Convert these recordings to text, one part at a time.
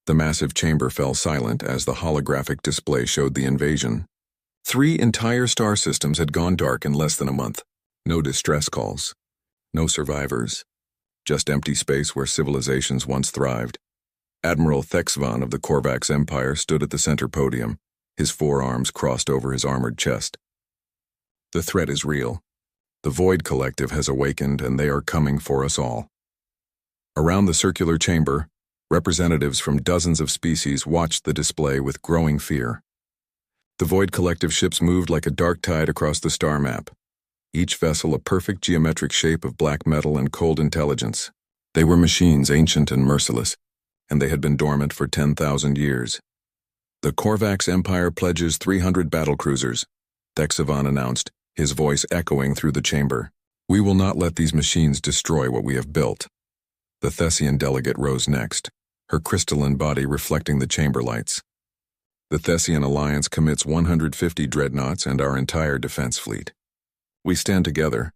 The massive chamber fell silent as the holographic display showed the invasion. 3 entire star systems had gone dark in less than a month. No distress calls. No survivors. Just empty space where civilizations once thrived. Admiral Thexvan of the Korvax Empire stood at the center podium, his forearms crossed over his armored chest. The threat is real. The Void Collective has awakened, and they are coming for us all. Around the circular chamber, representatives from dozens of species watched the display with growing fear. The Void Collective ships moved like a dark tide across the star map, each vessel a perfect geometric shape of black metal and cold intelligence. They were machines ancient and merciless, and they had been dormant for 10,000 years. The Korvax Empire pledges 300 battlecruisers, Thexvan announced, his voice echoing through the chamber. We will not let these machines destroy what we have built. The Thessian delegate rose next, her crystalline body reflecting the chamber lights. The Thessian Alliance commits 150 dreadnoughts and our entire defense fleet. We stand together.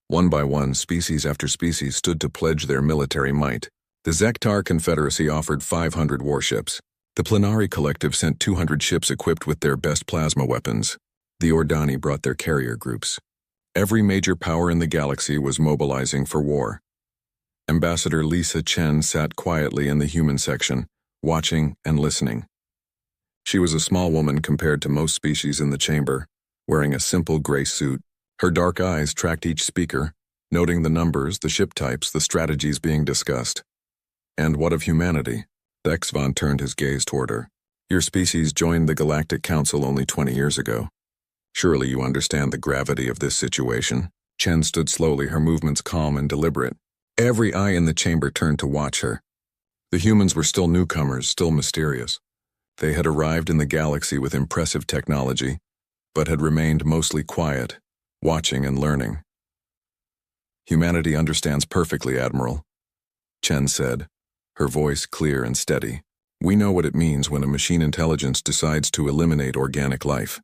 One by one, species after species stood to pledge their military might. The Zektar Confederacy offered 500 warships. The Plenari Collective sent 200 ships equipped with their best plasma weapons. The Ordani brought their carrier groups. Every major power in the galaxy was mobilizing for war. Ambassador Lisa Chen sat quietly in the human section, watching and listening. She was a small woman compared to most species in the chamber, wearing a simple gray suit. Her dark eyes tracked each speaker, noting the numbers, the ship types, the strategies being discussed. And what of humanity? Thexvan turned his gaze toward her. Your species joined the Galactic Council only 20 years ago. Surely you understand the gravity of this situation. Chen stood slowly, her movements calm and deliberate. Every eye in the chamber turned to watch her. The humans were still newcomers, still mysterious. They had arrived in the galaxy with impressive technology, but had remained mostly quiet, watching and learning. Humanity understands perfectly, Admiral, Chen said, her voice clear and steady. We know what it means when a machine intelligence decides to eliminate organic life.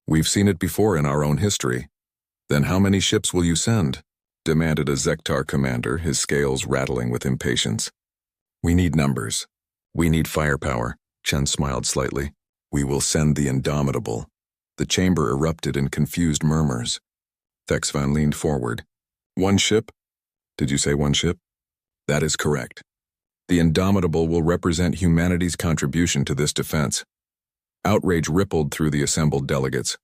We've seen it before in our own history. Then how many ships will you send? Demanded a Zektar commander, his scales rattling with impatience. We need numbers. We need firepower, Chen smiled slightly. We will send the Indomitable. The chamber erupted in confused murmurs. Thexvan leaned forward. 1 ship? Did you say 1 ship? That is correct. The Indomitable will represent humanity's contribution to this defense. Outrage rippled through the assembled delegates.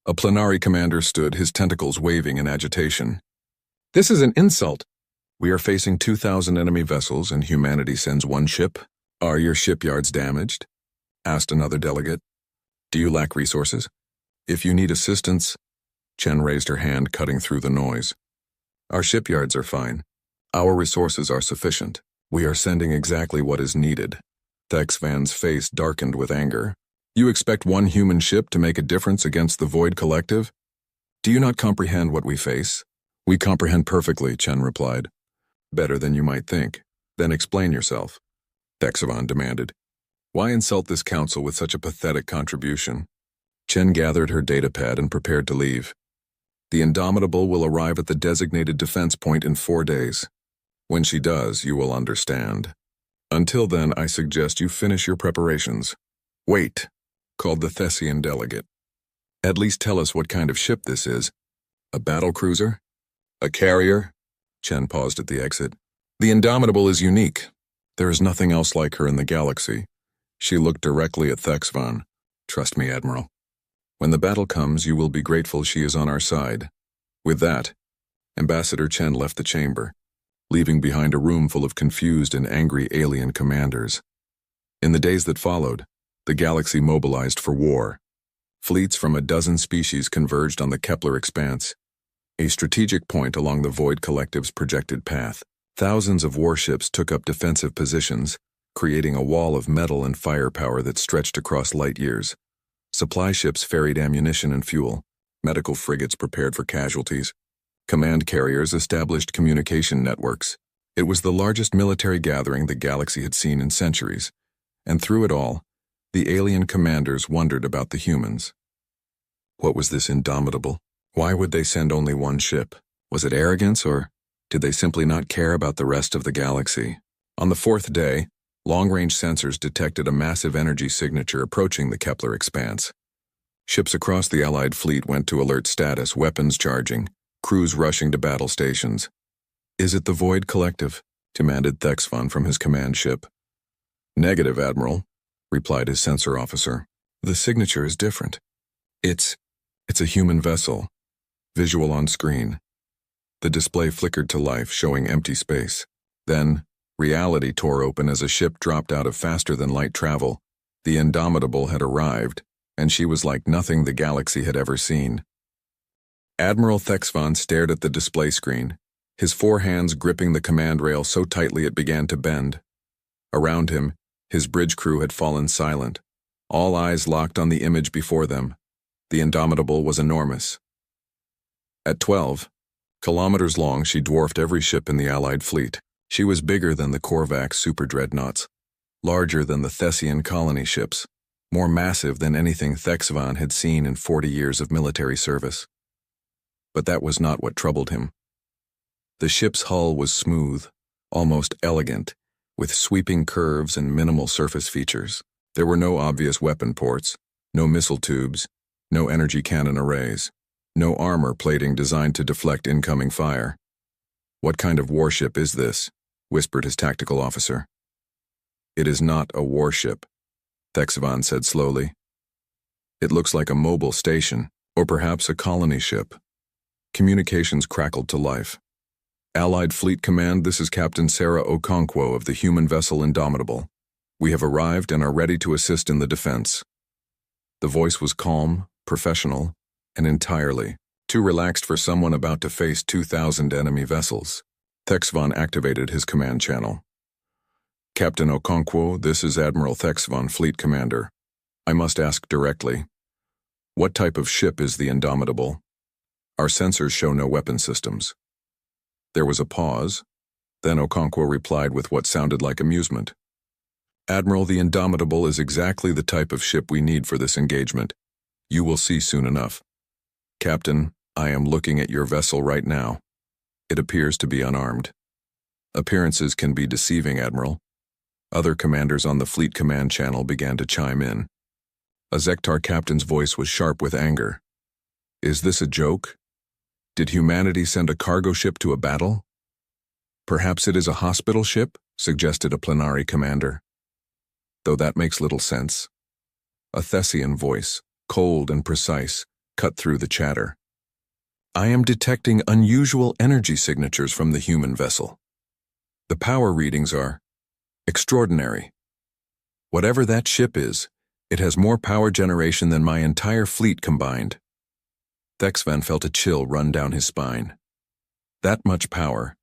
A Plenari commander stood, his tentacles waving in agitation. This is an insult. We are facing 2,000 enemy vessels and humanity sends 1 ship. Are your shipyards damaged? Asked another delegate. Do you lack resources? If you need assistance, Chen raised her hand, cutting through the noise. Our shipyards are fine. Our resources are sufficient. We are sending exactly what is needed. Thexvan's face darkened with anger. You expect 1 human ship to make a difference against the Void Collective? Do you not comprehend what we face? We comprehend perfectly, Chen replied. Better than you might think. Then explain yourself, Thexvan demanded. Why insult this council with such a pathetic contribution? Chen gathered her datapad and prepared to leave. The Indomitable will arrive at the designated defense point in 4 days. When she does, you will understand. Until then, I suggest you finish your preparations. Wait, called the Thessian delegate. At least tell us what kind of ship this is. A battlecruiser? A carrier? Chen paused at the exit. The Indomitable is unique. There is nothing else like her in the galaxy. She looked directly at Thexvan. Trust me, Admiral. When the battle comes, you will be grateful she is on our side. With that, Ambassador Chen left the chamber, leaving behind a room full of confused and angry alien commanders. In the days that followed, the galaxy mobilized for war. Fleets from a dozen species converged on the Kepler expanse, a strategic point along the Void Collective's projected path. Thousands of warships took up defensive positions, creating a wall of metal and firepower that stretched across light years. Supply ships ferried ammunition and fuel. Medical frigates prepared for casualties. Command carriers established communication networks. It was the largest military gathering the galaxy had seen in centuries, and through it all, the alien commanders wondered about the humans. What was this Indomitable? Why would they send only 1 ship? Was it arrogance, or did they simply not care about the rest of the galaxy? On the 4th day, Long-range sensors detected a massive energy signature approaching the Kepler expanse. Ships across the Allied fleet went to alert status, weapons charging, crews rushing to battle stations. "Is it the Void Collective?" demanded Thexvan from his command ship. "Negative, Admiral," replied his sensor officer. "The signature is different. It's a human vessel. Visual on screen." The display flickered to life, showing empty space. Then, reality tore open as a ship dropped out of faster-than-light travel. The Indomitable had arrived, and she was like nothing the galaxy had ever seen. Admiral Thexvan stared at the display screen, his four hands gripping the command rail so tightly it began to bend. Around him, his bridge crew had fallen silent, all eyes locked on the image before them. The Indomitable was enormous. At 12 kilometers long, she dwarfed every ship in the Allied fleet. She was bigger than the Korvax super-dreadnoughts, larger than the Thessian colony ships, more massive than anything Thexvan had seen in 40 years of military service. But that was not what troubled him. The ship's hull was smooth, almost elegant, with sweeping curves and minimal surface features. There were no obvious weapon ports, no missile tubes, no energy cannon arrays, no armor plating designed to deflect incoming fire. "What kind of warship is this?" whispered his tactical officer. "It is not a warship," Thexvan said slowly. "It looks like a mobile station, or perhaps a colony ship." Communications crackled to life. "Allied Fleet Command, this is Captain Sarah Okonkwo of the human vessel Indomitable. We have arrived and are ready to assist in the defense." The voice was calm, professional, and entirely too relaxed for someone about to face 2,000 enemy vessels. Thexvan activated his command channel. "Captain Okonkwo, this is Admiral Thexvan, Fleet Commander. I must ask directly, what type of ship is the Indomitable? Our sensors show no weapon systems." There was a pause. Then Okonkwo replied with what sounded like amusement. "Admiral, the Indomitable is exactly the type of ship we need for this engagement. You will see soon enough. Captain, I am looking at your vessel right now. It appears to be unarmed." "Appearances can be deceiving, Admiral." Other commanders on the fleet command channel began to chime in. A Zektar captain's voice was sharp with anger. "Is this a joke? Did humanity send a cargo ship to a battle?" "Perhaps it is a hospital ship," suggested a Plenary commander. "Though that makes little sense." A Thessian voice, cold and precise, cut through the chatter. "I am detecting unusual energy signatures from the human vessel. The power readings are extraordinary. Whatever that ship is, it has more power generation than my entire fleet combined." Thexvan felt a chill run down his spine. That much power,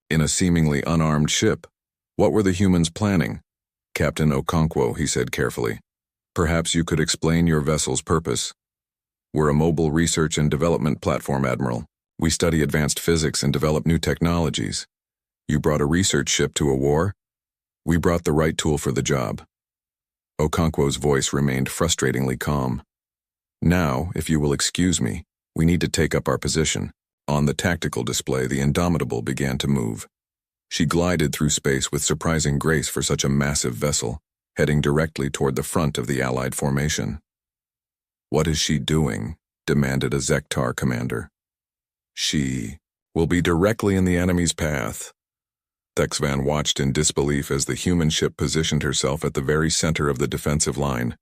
in a seemingly unarmed ship. What were the humans planning? "Captain Okonkwo," he said carefully, "perhaps you could explain your vessel's purpose." "We're a mobile research and development platform, Admiral. We study advanced physics and develop new technologies. You brought a research ship to a war? We brought the right tool for the job." Okonkwo's voice remained frustratingly calm. "Now, if you will excuse me, we need to take up our position." On the tactical display, the Indomitable began to move. She glided through space with surprising grace for such a massive vessel, heading directly toward the front of the Allied formation. "What is she doing?" demanded a Zektar commander. "She will be directly in the enemy's path." Thexvan watched in disbelief as the human ship positioned herself at the very center of the defensive line,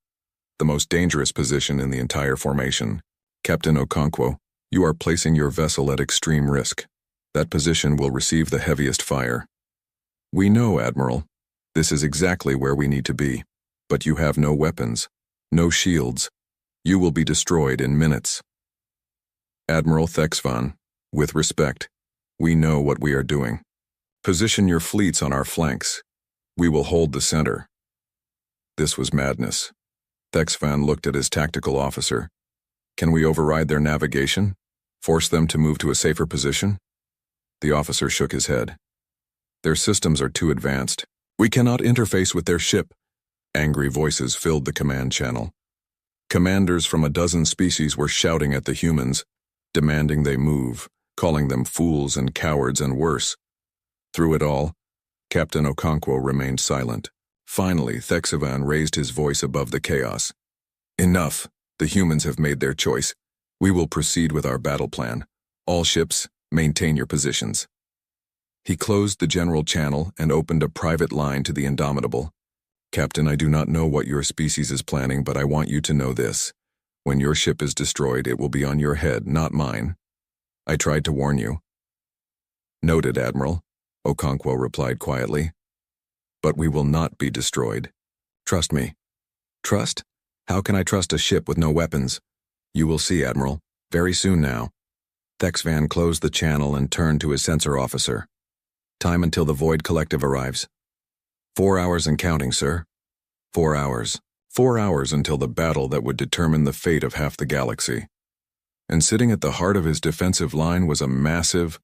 the most dangerous position in the entire formation. "Captain Okonkwo, you are placing your vessel at extreme risk. That position will receive the heaviest fire." "We know, Admiral. This is exactly where we need to be. But you have no weapons, no shields. You will be destroyed in minutes." "Admiral Thexvan, with respect, we know what we are doing. Position your fleets on our flanks. We will hold the center." This was madness. Thexvan looked at his tactical officer. "Can we override their navigation? Force them to move to a safer position?" The officer shook his head. "Their systems are too advanced. We cannot interface with their ship." Angry voices filled the command channel. Commanders from a dozen species were shouting at the humans, demanding they move, calling them fools and cowards and worse. Through it all, Captain Okonkwo remained silent, Finally, Thexivan raised his voice above the chaos. Enough. The humans have made their choice. We will proceed with our battle plan. All ships, maintain your positions. He closed the general channel and opened a private line to the Indomitable. Captain, I do not know what your species is planning, but I want you to know this. When your ship is destroyed, it will be on your head, not mine. I tried to warn you. Noted, Admiral, Okonkwo replied quietly. But we will not be destroyed. Trust me. Trust? How can I trust a ship with no weapons? You will see, Admiral. Very soon now. Thexivan closed the channel and turned to his sensor officer. Time until the Void Collective arrives. 4 hours and counting, sir. 4 hours. 4 hours until the battle that would determine the fate of half the galaxy. And sitting at the heart of his defensive line was a massive,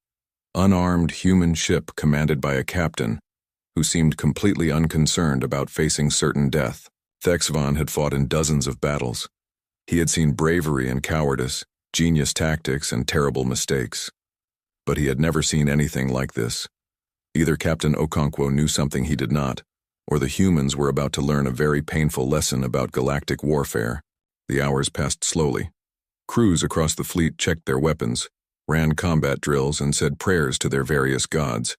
unarmed human ship commanded by a captain who seemed completely unconcerned about facing certain death. Thexivan had fought in dozens of battles. He had seen bravery and cowardice, genius tactics, and terrible mistakes. But he had never seen anything like this. Either Captain Okonkwo knew something he did not, or the humans were about to learn a very painful lesson about galactic warfare. The hours passed slowly. Crews across the fleet checked their weapons, ran combat drills, and said prayers to their various gods.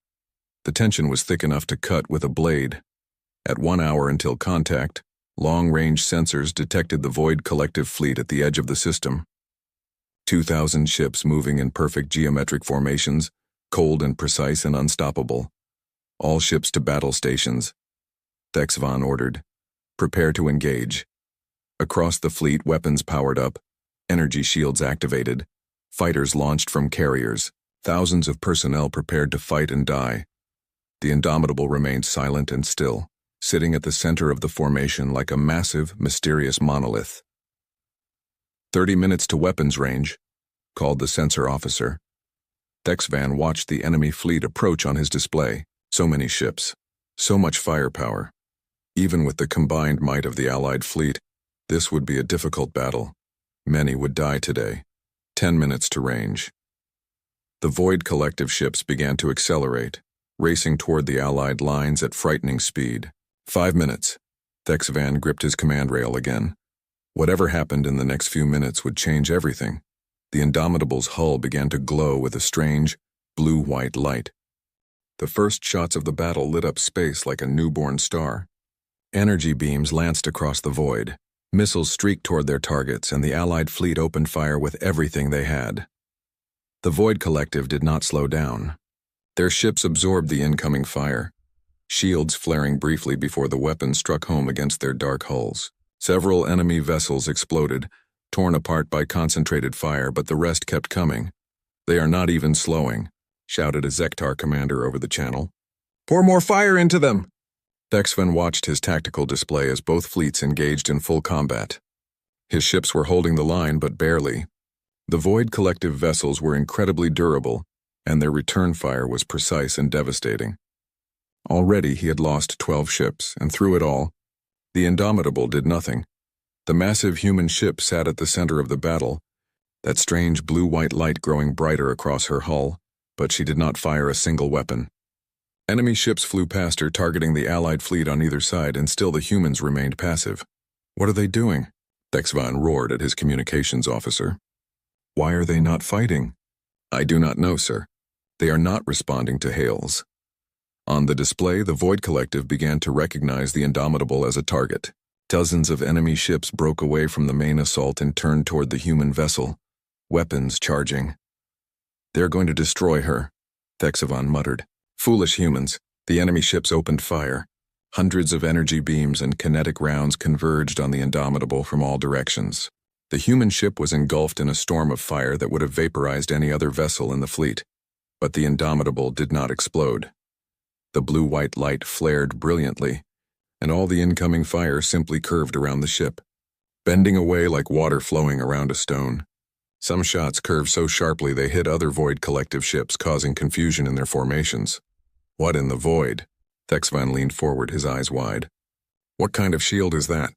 The tension was thick enough to cut with a blade. At 1 hour until contact, long-range sensors detected the Void Collective fleet at the edge of the system. 2,000 ships moving in perfect geometric formations, cold and precise and unstoppable. All ships to battle stations. Thexivan ordered. Prepare to engage. Across the fleet, weapons powered up, energy shields activated, fighters launched from carriers, thousands of personnel prepared to fight and die. The Indomitable remained silent and still, sitting at the center of the formation like a massive, mysterious monolith. 30 minutes to weapons range, called the sensor officer. Thexivan watched the enemy fleet approach on his display. So many ships, so much firepower. Even with the combined might of the Allied fleet, this would be a difficult battle. Many would die today. 10 minutes to range. The Void Collective ships began to accelerate, racing toward the Allied lines at frightening speed. 5 minutes. Thexivan gripped his command rail again. Whatever happened in the next few minutes would change everything. The Indomitable's hull began to glow with a strange, blue-white light. The first shots of the battle lit up space like a newborn star. Energy beams lanced across the void. Missiles streaked toward their targets, and the Allied fleet opened fire with everything they had. The Void Collective did not slow down. Their ships absorbed the incoming fire, shields flaring briefly before the weapons struck home against their dark hulls. Several enemy vessels exploded, torn apart by concentrated fire, but the rest kept coming. They are not even slowing, shouted a Zektar commander over the channel. Pour more fire into them! Thexivan watched his tactical display as both fleets engaged in full combat. His ships were holding the line, but barely. The Void Collective vessels were incredibly durable, and their return fire was precise and devastating. Already he had lost 12 ships, and through it all, the Indomitable did nothing. The massive human ship sat at the center of the battle, that strange blue-white light growing brighter across her hull, but she did not fire a single weapon. Enemy ships flew past her, targeting the Allied fleet on either side, and still the humans remained passive. What are they doing? Thexivan roared at his communications officer. Why are they not fighting? I do not know, sir. They are not responding to hails. On the display, the Void Collective began to recognize the Indomitable as a target. Dozens of enemy ships broke away from the main assault and turned toward the human vessel, weapons charging. They're going to destroy her, Thexivan muttered. Foolish humans. The enemy ships opened fire. Hundreds of energy beams and kinetic rounds converged on the Indomitable from all directions. The human ship was engulfed in a storm of fire that would have vaporized any other vessel in the fleet. But the Indomitable did not explode. The blue-white light flared brilliantly, and all the incoming fire simply curved around the ship, bending away like water flowing around a stone. Some shots curved so sharply they hit other Void Collective ships, causing confusion in their formations. What in the void? Thexivan leaned forward, his eyes wide. What kind of shield is that?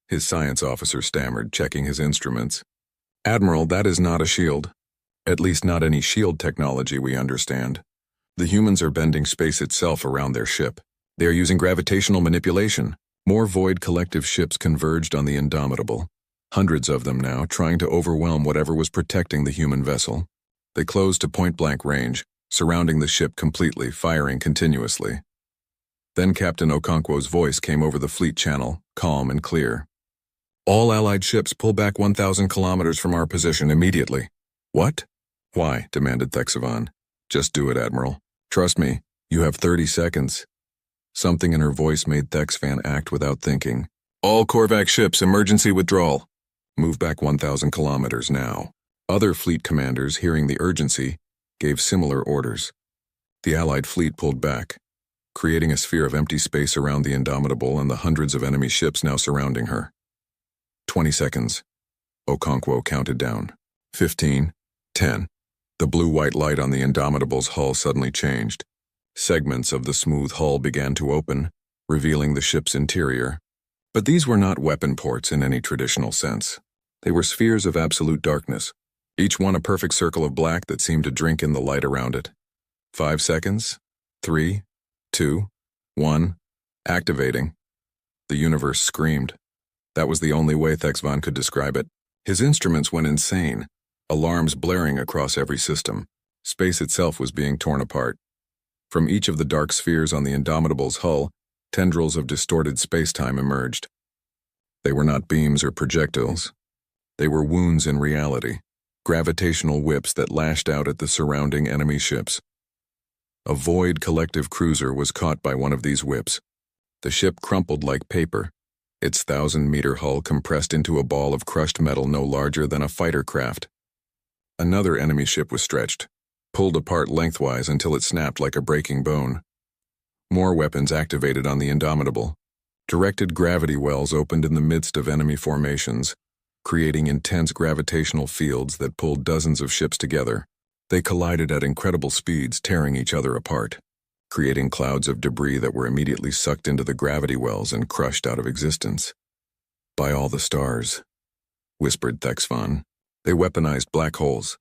His science officer stammered, checking his instruments. Admiral, that is not a shield. At least not any shield technology we understand. The humans are bending space itself around their ship. They are using gravitational manipulation. More Void Collective ships converged on the Indomitable. Hundreds of them now, trying to overwhelm whatever was protecting the human vessel. They closed to point-blank range, surrounding the ship completely, firing continuously. Then Captain Okonkwo's voice came over the fleet channel, calm and clear. "All Allied ships pull back 1,000 kilometers from our position immediately." "What?" "Why?" demanded Thexavan. "Just do it, Admiral. Trust me, you have 30 seconds. Something in her voice made Thexvan act without thinking. "All Korvax ships, emergency withdrawal. Move back 1,000 kilometers now." Other fleet commanders, hearing the urgency, gave similar orders. The Allied fleet pulled back, creating a sphere of empty space around the Indomitable and the hundreds of enemy ships now surrounding her. 20 seconds. Okonkwo counted down. 15. 10. The blue-white light on the Indomitable's hull suddenly changed. Segments of the smooth hull began to open, revealing the ship's interior. But these were not weapon ports in any traditional sense. They were spheres of absolute darkness, each one a perfect circle of black that seemed to drink in the light around it. 5 seconds. 3, 2, 1. Activating. The universe screamed. That was the only way Thexvan could describe it. His instruments went insane, alarms blaring across every system. Space itself was being torn apart. From each of the dark spheres on the Indomitable's hull, tendrils of distorted space-time emerged. They were not beams or projectiles. They were wounds in reality, gravitational whips that lashed out at the surrounding enemy ships. A Void Collective cruiser was caught by one of these whips. The ship crumpled like paper, its 1,000-meter hull compressed into a ball of crushed metal no larger than a fighter craft. Another enemy ship was stretched, pulled apart lengthwise until it snapped like a breaking bone. More weapons activated on the Indomitable. Directed gravity wells opened in the midst of enemy formations, creating intense gravitational fields that pulled dozens of ships together. They collided at incredible speeds, tearing each other apart, creating clouds of debris that were immediately sucked into the gravity wells and crushed out of existence. "By all the stars," whispered Thexvan. "They weaponized black holes."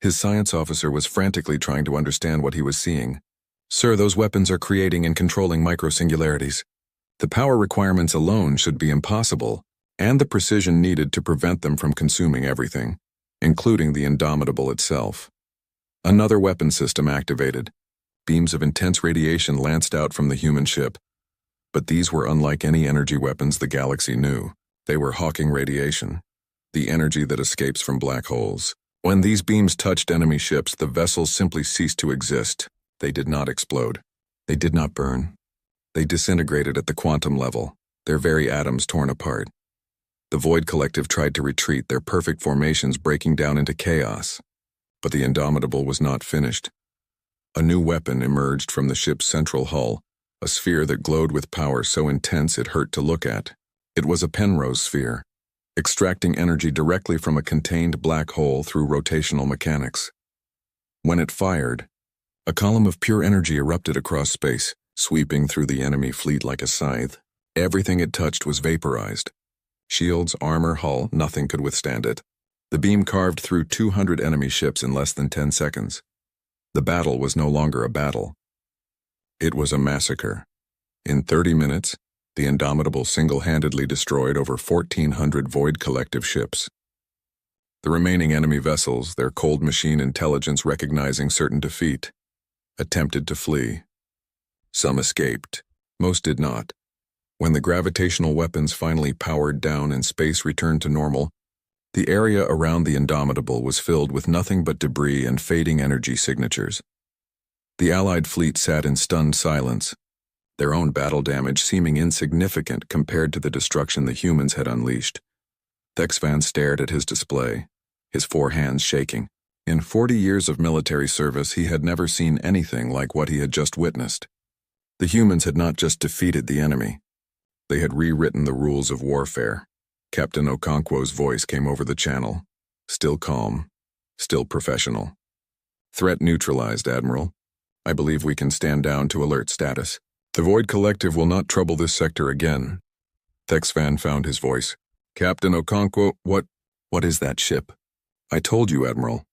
His science officer was frantically trying to understand what he was seeing. "Sir, those weapons are creating and controlling microsingularities. The power requirements alone should be impossible, and the precision needed to prevent them from consuming everything, including the Indomitable itself." Another weapon system activated. Beams of intense radiation lanced out from the human ship. But these were unlike any energy weapons the galaxy knew. They were Hawking radiation, the energy that escapes from black holes. When these beams touched enemy ships, the vessels simply ceased to exist. They did not explode. They did not burn. They disintegrated at the quantum level, their very atoms torn apart. The Void Collective tried to retreat, their perfect formations breaking down into chaos. But the Indomitable was not finished. A new weapon emerged from the ship's central hull, a sphere that glowed with power so intense it hurt to look at. It was a Penrose sphere, extracting energy directly from a contained black hole through rotational mechanics. When it fired, a column of pure energy erupted across space, sweeping through the enemy fleet like a scythe. Everything it touched was vaporized. Shields, armor, hull, nothing could withstand it. The beam carved through 200 enemy ships in less than 10 seconds. The battle was no longer a battle. It was a massacre. In 30 minutes, the Indomitable single-handedly destroyed over 1,400 Void Collective ships. The remaining enemy vessels, their cold machine intelligence recognizing certain defeat, attempted to flee. Some escaped. Most did not. When the gravitational weapons finally powered down and space returned to normal, the area around the Indomitable was filled with nothing but debris and fading energy signatures. The Allied fleet sat in stunned silence, their own battle damage seeming insignificant compared to the destruction the humans had unleashed. Thexvan stared at his display, his 4 hands shaking. In 40 years of military service, he had never seen anything like what he had just witnessed. The humans had not just defeated the enemy. They had rewritten the rules of warfare. Captain Okonkwo's voice came over the channel, still calm, still professional. "Threat neutralized, Admiral. I believe we can stand down to alert status. The Void Collective will not trouble this sector again." Thexvan found his voice. "Captain Okonkwo, what is that ship?" "I told you, Admiral.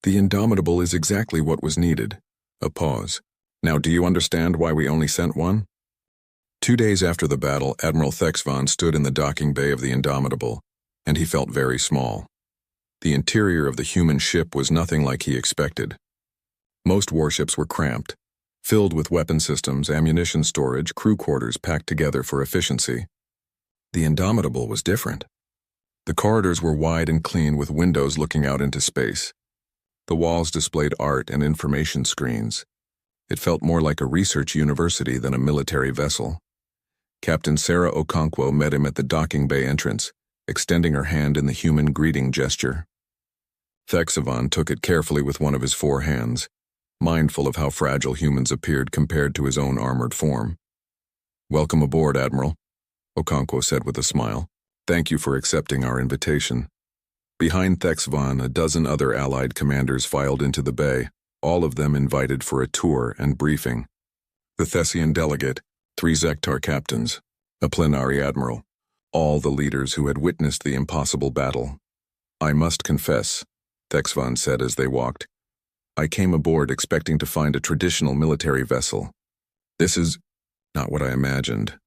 The Indomitable is exactly what was needed." A pause. "Now do you understand why we only sent one?" 2 days after the battle, Admiral Thexvan stood in the docking bay of the Indomitable, and he felt very small. The interior of the human ship was nothing like he expected. Most warships were cramped, filled with weapon systems, ammunition storage, crew quarters packed together for efficiency. The Indomitable was different. The corridors were wide and clean with windows looking out into space. The walls displayed art and information screens. It felt more like a research university than a military vessel. Captain Sarah Okonkwo met him at the docking bay entrance, extending her hand in the human greeting gesture. Thexavan took it carefully with one of his 4 hands, mindful of how fragile humans appeared compared to his own armored form. "Welcome aboard, Admiral," Okonkwo said with a smile. "Thank you for accepting our invitation." Behind Thexvan, a dozen other Allied commanders filed into the bay, all of them invited for a tour and briefing. The Thessian delegate, 3 Zektar captains, a plenary admiral, all the leaders who had witnessed the impossible battle. "I must confess," Thexvan said as they walked, "I came aboard expecting to find a traditional military vessel. This is not what I imagined.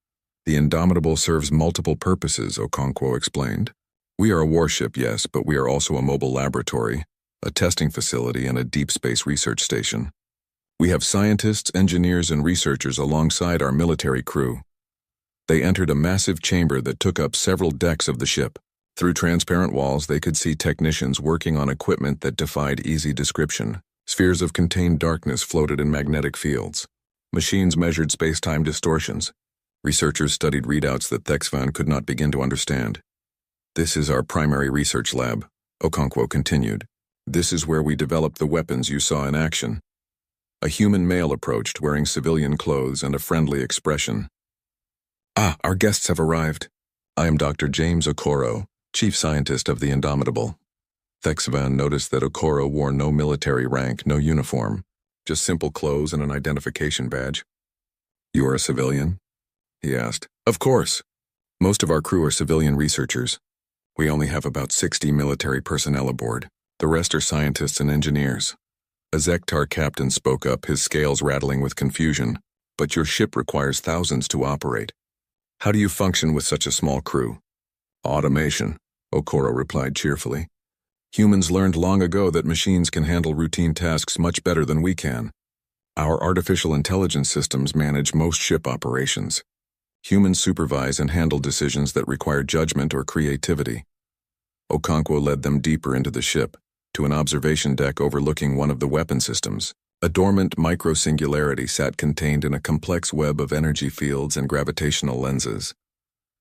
The Indomitable serves multiple purposes," Okonkwo explained. "We are a warship, yes, but we are also a mobile laboratory, a testing facility, and a deep space research station. We have scientists, engineers, and researchers alongside our military crew." They entered a massive chamber that took up several decks of the ship. Through transparent walls, they could see technicians working on equipment that defied easy description. Spheres of contained darkness floated in magnetic fields. Machines measured space-time distortions. Researchers studied readouts that Thexvan could not begin to understand. "This is our primary research lab," Okonkwo continued. "This is where we developed the weapons you saw in action." A human male approached, wearing civilian clothes and a friendly expression. "Ah, our guests have arrived. I am Dr. James Okoro, chief scientist of the Indomitable." Thexvan noticed that Okoro wore no military rank, no uniform, just simple clothes and an identification badge. "You are a civilian?" he asked. "Of course. Most of our crew are civilian researchers. We only have about 60 military personnel aboard. The rest are scientists and engineers." A Zektar captain spoke up, his scales rattling with confusion. "But your ship requires thousands to operate. How do you function with such a small crew?" "Automation," Okoro replied cheerfully. "Humans learned long ago that machines can handle routine tasks much better than we can. Our artificial intelligence systems manage most ship operations. Humans supervise and handle decisions that require judgment or creativity." Okonkwo led them deeper into the ship, to an observation deck overlooking one of the weapon systems. A dormant micro-singularity sat contained in a complex web of energy fields and gravitational lenses.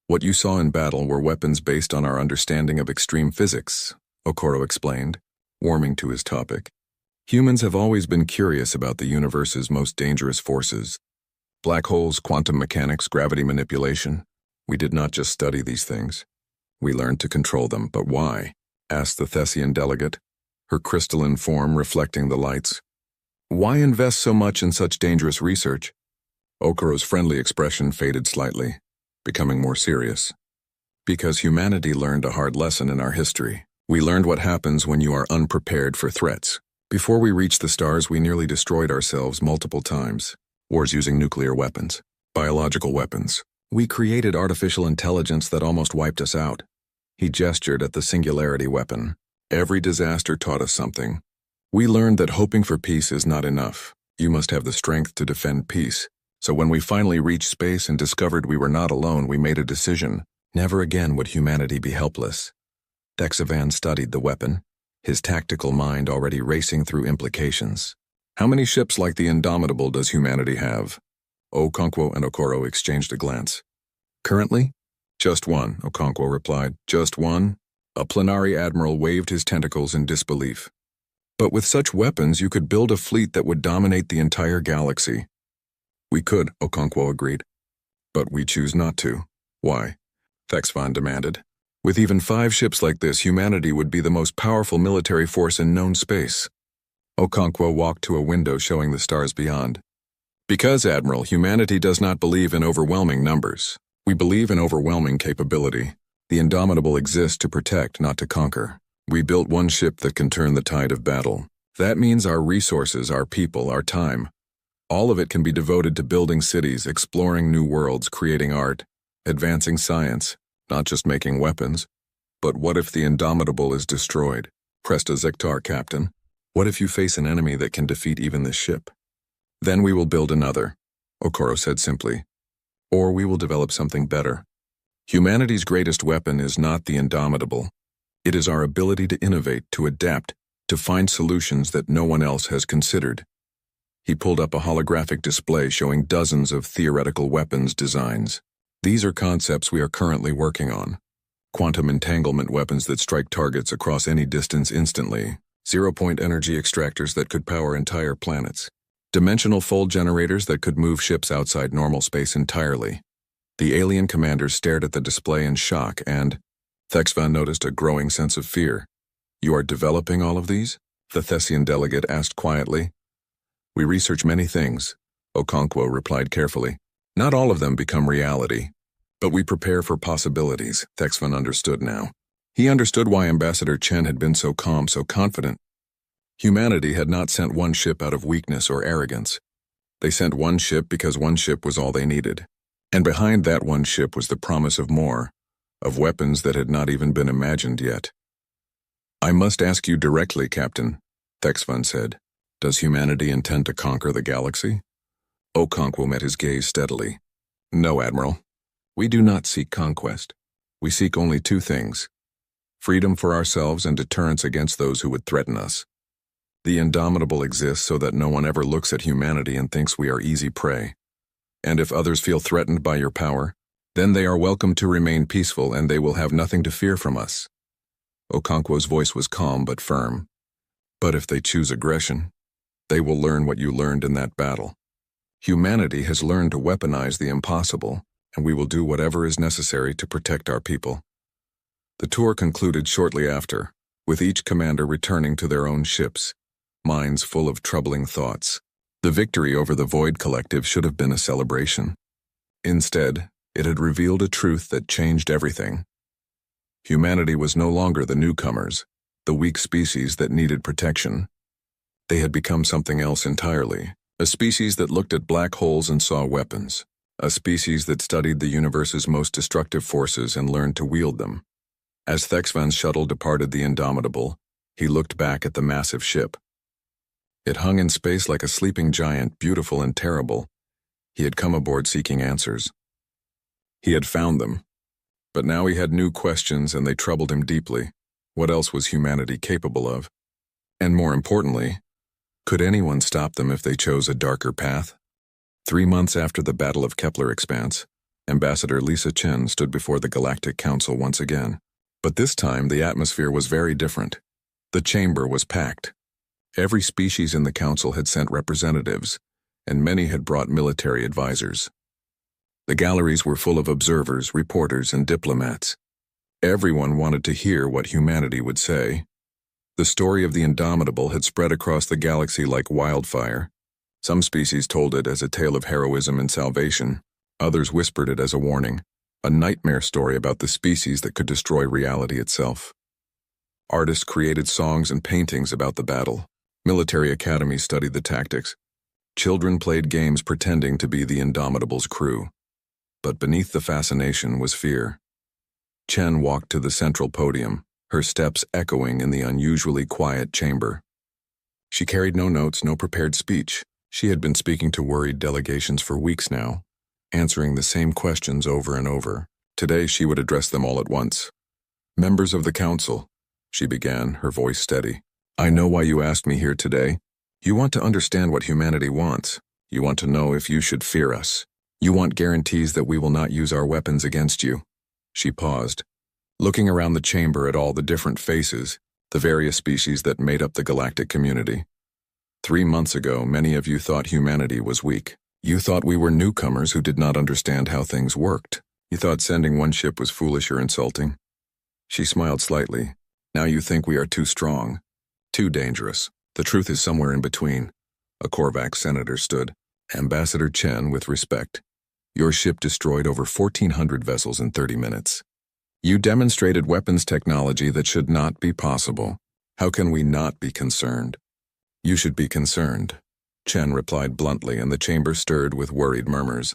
"What you saw in battle were weapons based on our understanding of extreme physics," Okoro explained, warming to his topic. "Humans have always been curious about the universe's most dangerous forces. Black holes, quantum mechanics, gravity manipulation. We did not just study these things. We learned to control them. But why?" asked the Thessian delegate, her crystalline form reflecting the lights. "Why invest so much in such dangerous research?" Okoro's friendly expression faded slightly, becoming more serious. "Because humanity learned a hard lesson in our history. We learned what happens when you are unprepared for threats. Before we reached the stars, we nearly destroyed ourselves multiple times. Wars using nuclear weapons, biological weapons. We created artificial intelligence that almost wiped us out." He gestured at the singularity weapon. "Every disaster taught us something. We learned that hoping for peace is not enough. You must have the strength to defend peace. So when we finally reached space and discovered we were not alone, we made a decision. Never again would humanity be helpless." Thexavan studied the weapon, his tactical mind already racing through implications. "How many ships like the Indomitable does humanity have?" Okonkwo and Okoro exchanged a glance. "Currently? Just one," Okonkwo replied. "Just one?" A plenary admiral waved his tentacles in disbelief. "But with such weapons, you could build a fleet that would dominate the entire galaxy." "We could," Okonkwo agreed. "But we choose not to." "Why?" Thexvan demanded. "With even 5 ships like this, humanity would be the most powerful military force in known space." Okonkwo walked to a window showing the stars beyond. "Because, Admiral, humanity does not believe in overwhelming numbers. We believe in overwhelming capability. The Indomitable exists to protect, not to conquer. We built one ship that can turn the tide of battle. That means our resources, our people, our time. All of it can be devoted to building cities, exploring new worlds, creating art, advancing science, not just making weapons. But what if the Indomitable is destroyed? Pressed a Zektar captain. What if you face an enemy that can defeat even this ship? Then we will build another, Okoro said simply. Or we will develop something better. Humanity's greatest weapon is not the Indomitable. It is our ability to innovate, to adapt, to find solutions that no one else has considered. He pulled up a holographic display showing dozens of theoretical weapons designs. These are concepts we are currently working on. Quantum entanglement weapons that strike targets across any distance instantly. Zero-point energy extractors that could power entire planets. Dimensional fold generators that could move ships outside normal space entirely. The alien commanders stared at the display in shock and Thexvan noticed a growing sense of fear. You are developing all of these? The Thessian delegate asked quietly. We research many things, Okonkwo replied carefully. Not all of them become reality. But we prepare for possibilities, Thexvan understood now. He understood why Ambassador Chen had been so calm, so confident. Humanity had not sent one ship out of weakness or arrogance. They sent one ship because one ship was all they needed. And behind that one ship was the promise of more, of weapons that had not even been imagined yet. I must ask you directly, Captain, Thexvan said. Does humanity intend to conquer the galaxy? Okonkwo met his gaze steadily. No, Admiral. We do not seek conquest. We seek only two things: freedom for ourselves and deterrence against those who would threaten us. The Indomitable exists so that no one ever looks at humanity and thinks we are easy prey. And if others feel threatened by your power, then they are welcome to remain peaceful and they will have nothing to fear from us. Okonkwo's voice was calm but firm. But if they choose aggression, they will learn what you learned in that battle. Humanity has learned to weaponize the impossible, and we will do whatever is necessary to protect our people. The tour concluded shortly after, with each commander returning to their own ships, minds full of troubling thoughts. The victory over the Void Collective should have been a celebration. Instead, it had revealed a truth that changed everything. Humanity was no longer the newcomers, the weak species that needed protection. They had become something else entirely, a species that looked at black holes and saw weapons, a species that studied the universe's most destructive forces and learned to wield them. As Thexvan's shuttle departed the Indomitable, he looked back at the massive ship. It hung in space like a sleeping giant, beautiful and terrible. He had come aboard seeking answers. He had found them. But now he had new questions and they troubled him deeply. What else was humanity capable of? And more importantly, could anyone stop them if they chose a darker path? 3 months after the Battle of Kepler Expanse, Ambassador Lisa Chen stood before the Galactic Council once again. But this time the atmosphere was very different. The chamber was packed. Every species in the council had sent representatives, and many had brought military advisors. The galleries were full of observers, reporters, and diplomats. Everyone wanted to hear what humanity would say. The story of the Indomitable had spread across the galaxy like wildfire. Some species told it as a tale of heroism and salvation. Others whispered it as a warning, a nightmare story about the species that could destroy reality itself. Artists created songs and paintings about the battle. Military academies studied the tactics. Children played games pretending to be the Indomitable's crew. But beneath the fascination was fear. Chen walked to the central podium, her steps echoing in the unusually quiet chamber. She carried no notes, no prepared speech. She had been speaking to worried delegations for weeks now, answering the same questions over and over. Today she would address them all at once. Members of the council, she began, her voice steady. I know why you asked me here today. You want to understand what humanity wants. You want to know if you should fear us. You want guarantees that we will not use our weapons against you. She paused, looking around the chamber at all the different faces, the various species that made up the galactic community. 3 months ago, many of you thought humanity was weak. You thought we were newcomers who did not understand how things worked. You thought sending one ship was foolish or insulting. She smiled slightly. Now you think we are too strong, too dangerous. The truth is somewhere in between. A Korvax senator stood. Ambassador Chen, with respect. Your ship destroyed over 1,400 vessels in 30 minutes. You demonstrated weapons technology that should not be possible. How can we not be concerned? You should be concerned. Chen replied bluntly, and the chamber stirred with worried murmurs.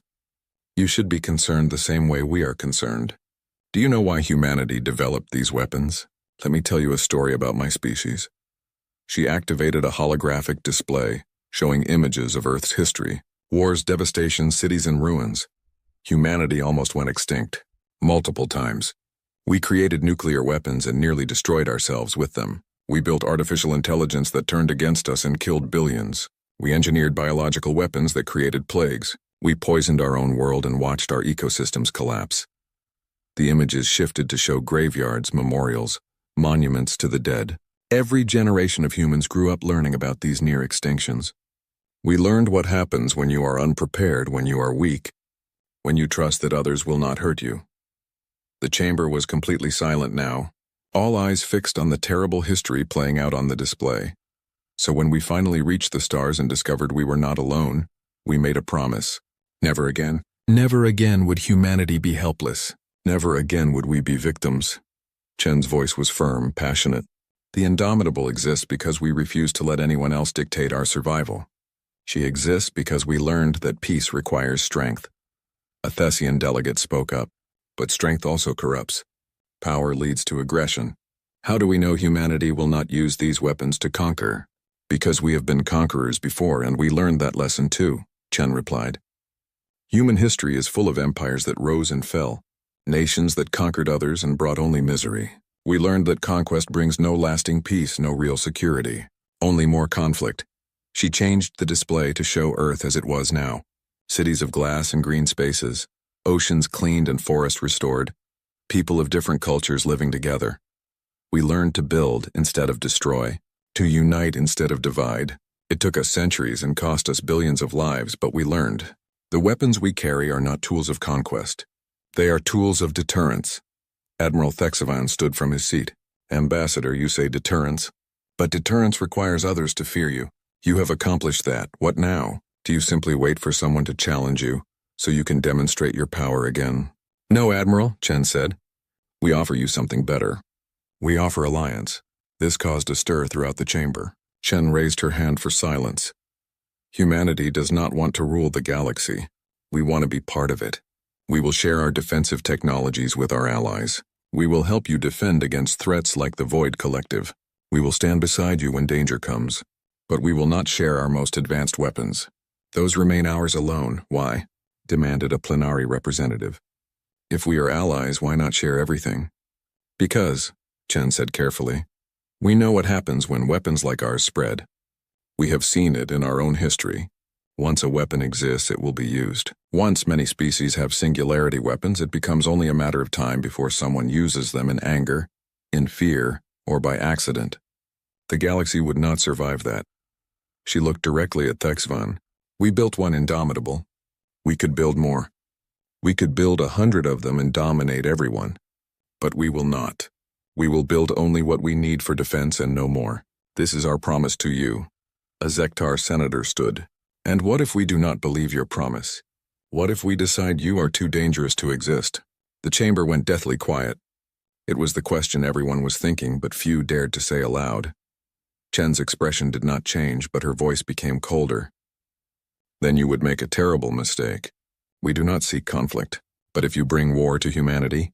You should be concerned the same way we are concerned. Do you know why humanity developed these weapons? Let me tell you a story about my species. She activated a holographic display, showing images of Earth's history, wars, devastation, cities in ruins. Humanity almost went extinct, multiple times. We created nuclear weapons and nearly destroyed ourselves with them. We built artificial intelligence that turned against us and killed billions. We engineered biological weapons that created plagues. We poisoned our own world and watched our ecosystems collapse. The images shifted to show graveyards, memorials, monuments to the dead. Every generation of humans grew up learning about these near extinctions. We learned what happens when you are unprepared, when you are weak, when you trust that others will not hurt you. The chamber was completely silent now, all eyes fixed on the terrible history playing out on the display. So when we finally reached the stars and discovered we were not alone, we made a promise. Never again. Never again would humanity be helpless. Never again would we be victims. Chen's voice was firm, passionate. The indomitable exists because we refuse to let anyone else dictate our survival. She exists because we learned that peace requires strength. A Thessian delegate spoke up. But strength also corrupts. Power leads to aggression. How do we know humanity will not use these weapons to conquer? Because we have been conquerors before, and we learned that lesson too, Chen replied. Human history is full of empires that rose and fell, nations that conquered others and brought only misery. We learned that conquest brings no lasting peace, no real security, only more conflict. She changed the display to show Earth as it was now. Cities of glass and green spaces, oceans cleaned and forests restored, people of different cultures living together. We learned to build instead of destroy, to unite instead of divide. It took us centuries and cost us billions of lives, but we learned. The weapons we carry are not tools of conquest. They are tools of deterrence. Admiral Thexavan stood from his seat. Ambassador, you say deterrence. But deterrence requires others to fear you. You have accomplished that. What now? Do you simply wait for someone to challenge you, so you can demonstrate your power again? No, Admiral, Chen said. We offer you something better. We offer alliance. This caused a stir throughout the chamber. Chen raised her hand for silence. Humanity does not want to rule the galaxy. We want to be part of it. We will share our defensive technologies with our allies. We will help you defend against threats like the Void Collective. We will stand beside you when danger comes. But we will not share our most advanced weapons. Those remain ours alone. Why? Demanded a plenary representative. If we are allies, why not share everything? Because, Chen said carefully, we know what happens when weapons like ours spread. We have seen it in our own history. Once a weapon exists, it will be used. Once many species have singularity weapons, it becomes only a matter of time before someone uses them in anger, in fear, or by accident. The galaxy would not survive that. She looked directly at Thexvan. We built one indomitable. We could build more. We could build 100 of them and dominate everyone. But we will not. We will build only what we need for defense and no more. This is our promise to you. A Zektar senator stood. And what if we do not believe your promise? What if we decide you are too dangerous to exist? The chamber went deathly quiet. It was the question everyone was thinking, but few dared to say aloud. Chen's expression did not change, but her voice became colder. Then you would make a terrible mistake. We do not seek conflict, but if you bring war to humanity,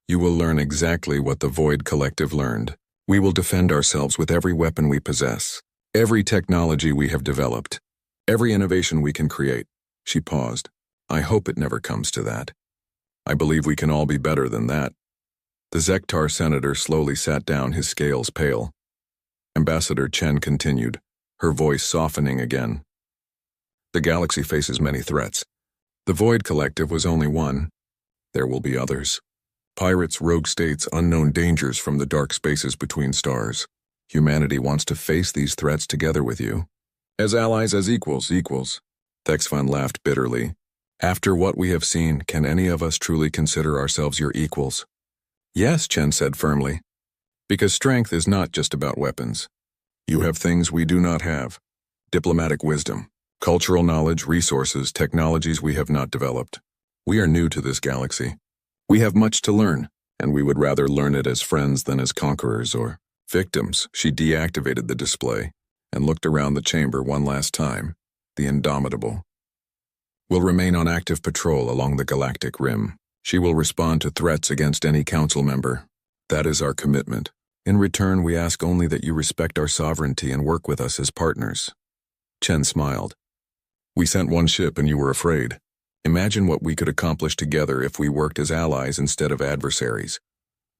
you will learn exactly what the Void Collective learned. We will defend ourselves with every weapon we possess, every technology we have developed, every innovation we can create. She paused. I hope it never comes to that. I believe we can all be better than that. The Zektar senator slowly sat down, his scales pale. Ambassador Chen continued, her voice softening again. The galaxy faces many threats. The Void Collective was only one. There will be others. Pirates, rogue states, unknown dangers from the dark spaces between stars. Humanity wants to face these threats together with you. As allies, as equals. Thexvan laughed bitterly. After what we have seen, can any of us truly consider ourselves your equals? Yes, Chen said firmly. Because strength is not just about weapons. You have things we do not have. Diplomatic wisdom, cultural knowledge, resources, technologies we have not developed. We are new to this galaxy. We have much to learn, and we would rather learn it as friends than as conquerors or victims. She deactivated the display and looked around the chamber one last time. the Indomitable, will remain on active patrol along the Galactic rim. She will respond to threats against any council member. That is our commitment. In return, we ask only that you respect our sovereignty and work with us as partners." Chen smiled. "We sent one ship and you were afraid. Imagine what we could accomplish together if we worked as allies instead of adversaries."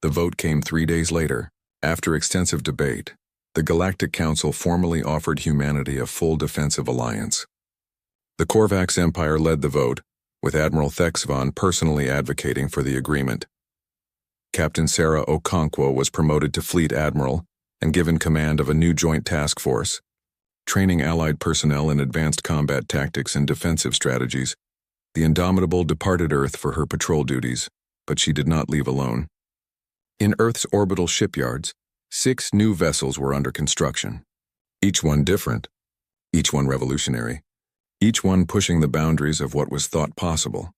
The vote came 3 days later. After extensive debate, the Galactic Council formally offered humanity a full defensive alliance. The Korvax Empire led the vote, with Admiral Thexvon personally advocating for the agreement. Captain Sarah Okonkwo was promoted to Fleet Admiral and given command of a new joint task force, training Allied personnel in advanced combat tactics and defensive strategies. The Indomitable departed Earth for her patrol duties, but she did not leave alone. In Earth's orbital shipyards, 6 new vessels were under construction. Each one different, each one revolutionary, each one pushing the boundaries of what was thought possible.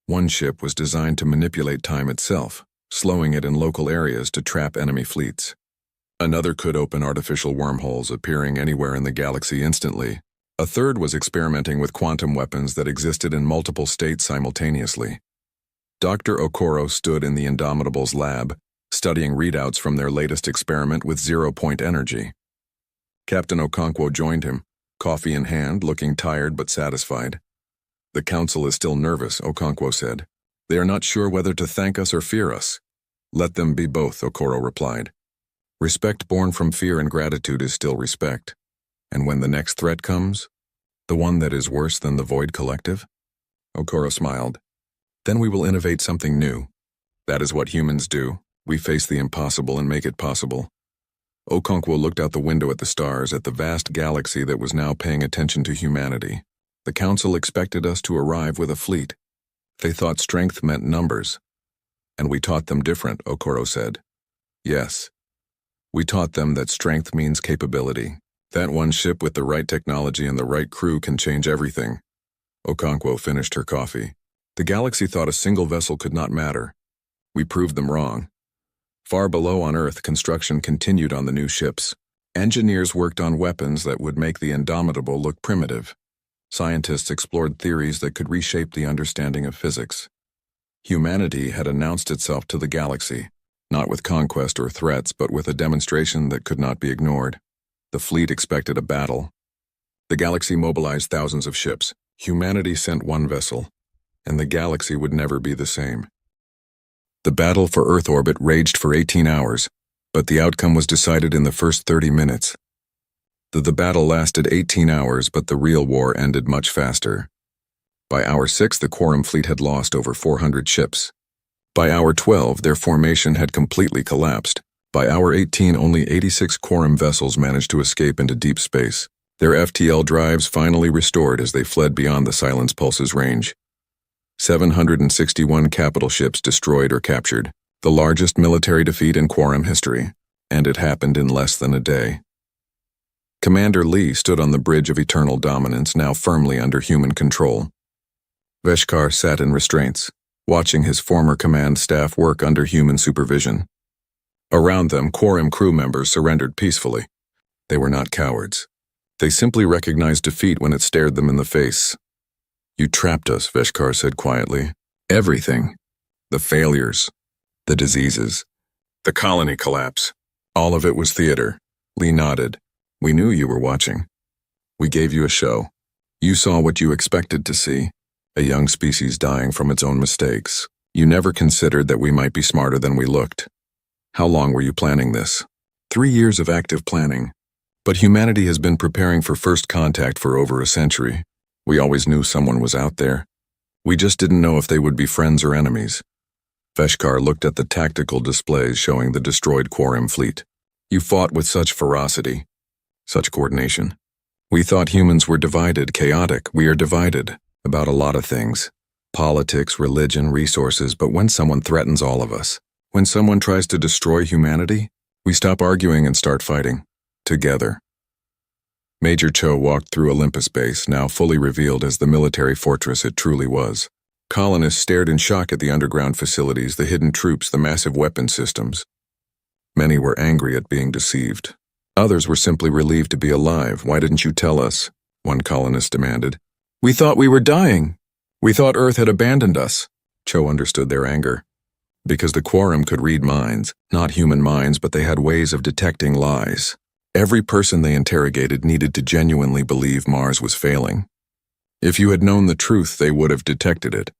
One ship was designed to manipulate time itself, slowing it in local areas to trap enemy fleets. Another could open artificial wormholes appearing anywhere in the galaxy instantly. A third was experimenting with quantum weapons that existed in multiple states simultaneously. Dr. Okoro stood in the Indomitable's lab, studying readouts from their latest experiment with zero-point energy. Captain Okonkwo joined him, coffee in hand, looking tired but satisfied. "The council is still nervous," Okonkwo said. "They are not sure whether to thank us or fear us." "Let them be both," Okoro replied. "Respect born from fear and gratitude is still respect. And when the next threat comes, the one that is worse than the Void Collective?" Okoro smiled. "Then we will innovate something new. That is what humans do. We face the impossible and make it possible." Okonkwo looked out the window at the stars, at the vast galaxy that was now paying attention to humanity. "The council expected us to arrive with a fleet. They thought strength meant numbers. And we taught them different," Okoro said. "Yes. We taught them that strength means capability. That one ship with the right technology and the right crew can change everything." Okonkwo finished her coffee. "The galaxy thought a single vessel could not matter. We proved them wrong." Far below on Earth, construction continued on the new ships. Engineers worked on weapons that would make the Indomitable look primitive. Scientists explored theories that could reshape the understanding of physics. Humanity had announced itself to the galaxy, not with conquest or threats, but with a demonstration that could not be ignored. The fleet expected a battle. The galaxy mobilized thousands of ships. Humanity sent one vessel, and the galaxy would never be the same. The battle for Earth orbit raged for 18 hours, but the outcome was decided in the first 30 minutes. The battle lasted 18 hours, but the real war ended much faster. By hour 6, the Quorum fleet had lost over 400 ships. By hour 12, their formation had completely collapsed. By hour 18, only 86 Quorum vessels managed to escape into deep space. Their FTL drives finally restored as they fled beyond the Silence Pulse's range. 761 capital ships destroyed or captured, the largest military defeat in Quorum history, and it happened in less than a day. Commander Lee stood on the bridge of eternal dominance, now firmly under human control. Veshkar sat in restraints, watching his former command staff work under human supervision. Around them, Quorum crew members surrendered peacefully. They were not cowards. They simply recognized defeat when it stared them in the face. "You trapped us," Veshkar said quietly. "Everything. The failures, the diseases, the colony collapse. All of it was theater." Lee nodded. "We knew you were watching. We gave you a show. You saw what you expected to see, a young species dying from its own mistakes. You never considered that we might be smarter than we looked. How long were you planning this?" 3 years of active planning. But humanity has been preparing for first contact for over a century. We always knew someone was out there. We just didn't know if they would be friends or enemies. Veshkar looked at the tactical displays showing the destroyed Quorum fleet. "You fought with such ferocity, such coordination. We thought humans were divided, chaotic. We are divided about a lot of things. Politics, religion, resources, but when someone threatens all of us, when someone tries to destroy humanity, we stop arguing and start fighting. Together." Major Cho walked through Olympus Base, now fully revealed as the military fortress it truly was. Colonists stared in shock at the underground facilities, the hidden troops, the massive weapon systems. Many were angry at being deceived. Others were simply relieved to be alive. "Why didn't you tell us? one colonist demanded. We thought we were dying. We thought Earth had abandoned us. Cho understood their anger. Because the Quorum could read minds, not human minds, but they had ways of detecting lies. Every person they interrogated needed to genuinely believe Mars was failing. If you had known the truth, they would have detected it.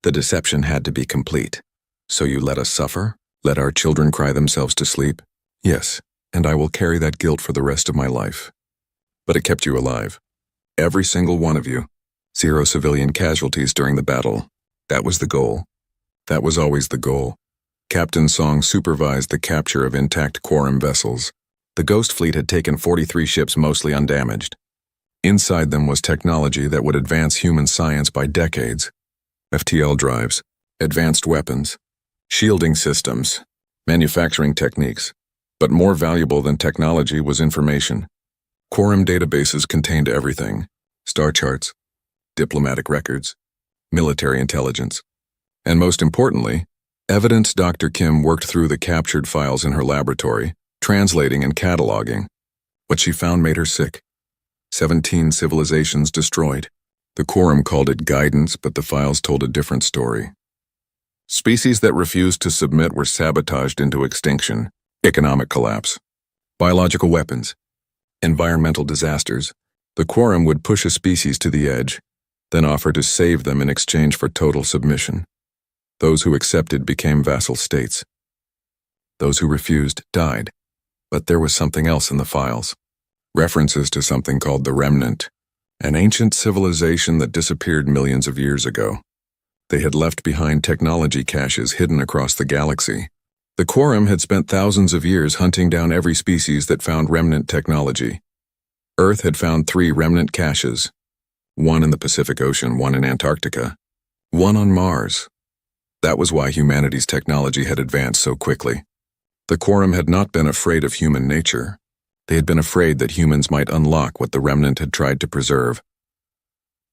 The deception had to be complete. So you let us suffer? Let our children cry themselves to sleep? Yes, and I will carry that guilt for the rest of my life. But it kept you alive. Every single one of you. 0 civilian casualties during the battle. That was the goal. That was always the goal. Captain Song supervised the capture of intact Quorum vessels. The Ghost Fleet had taken 43 ships mostly undamaged. Inside them was technology that would advance human science by decades. FTL drives, advanced weapons, shielding systems, manufacturing techniques. But more valuable than technology was information. Quorum databases contained everything. Star charts, diplomatic records, military intelligence. And most importantly, evidence. Dr. Kim worked through the captured files in her laboratory, translating and cataloging. What she found made her sick. 17 civilizations destroyed. The Quorum called it guidance, but the files told a different story. Species that refused to submit were sabotaged into extinction, economic collapse, biological weapons, environmental disasters. The Quorum would push a species to the edge, then offer to save them in exchange for total submission. Those who accepted became vassal states. Those who refused died. But there was something else in the files. References to something called the Remnant, an ancient civilization that disappeared millions of years ago. They had left behind technology caches hidden across the galaxy. The Quorum had spent thousands of years hunting down every species that found remnant technology. Earth had found 3 remnant caches, one in the Pacific Ocean, one in Antarctica, one on Mars. That was why humanity's technology had advanced so quickly. The Quorum had not been afraid of human nature. They had been afraid that humans might unlock what the remnant had tried to preserve.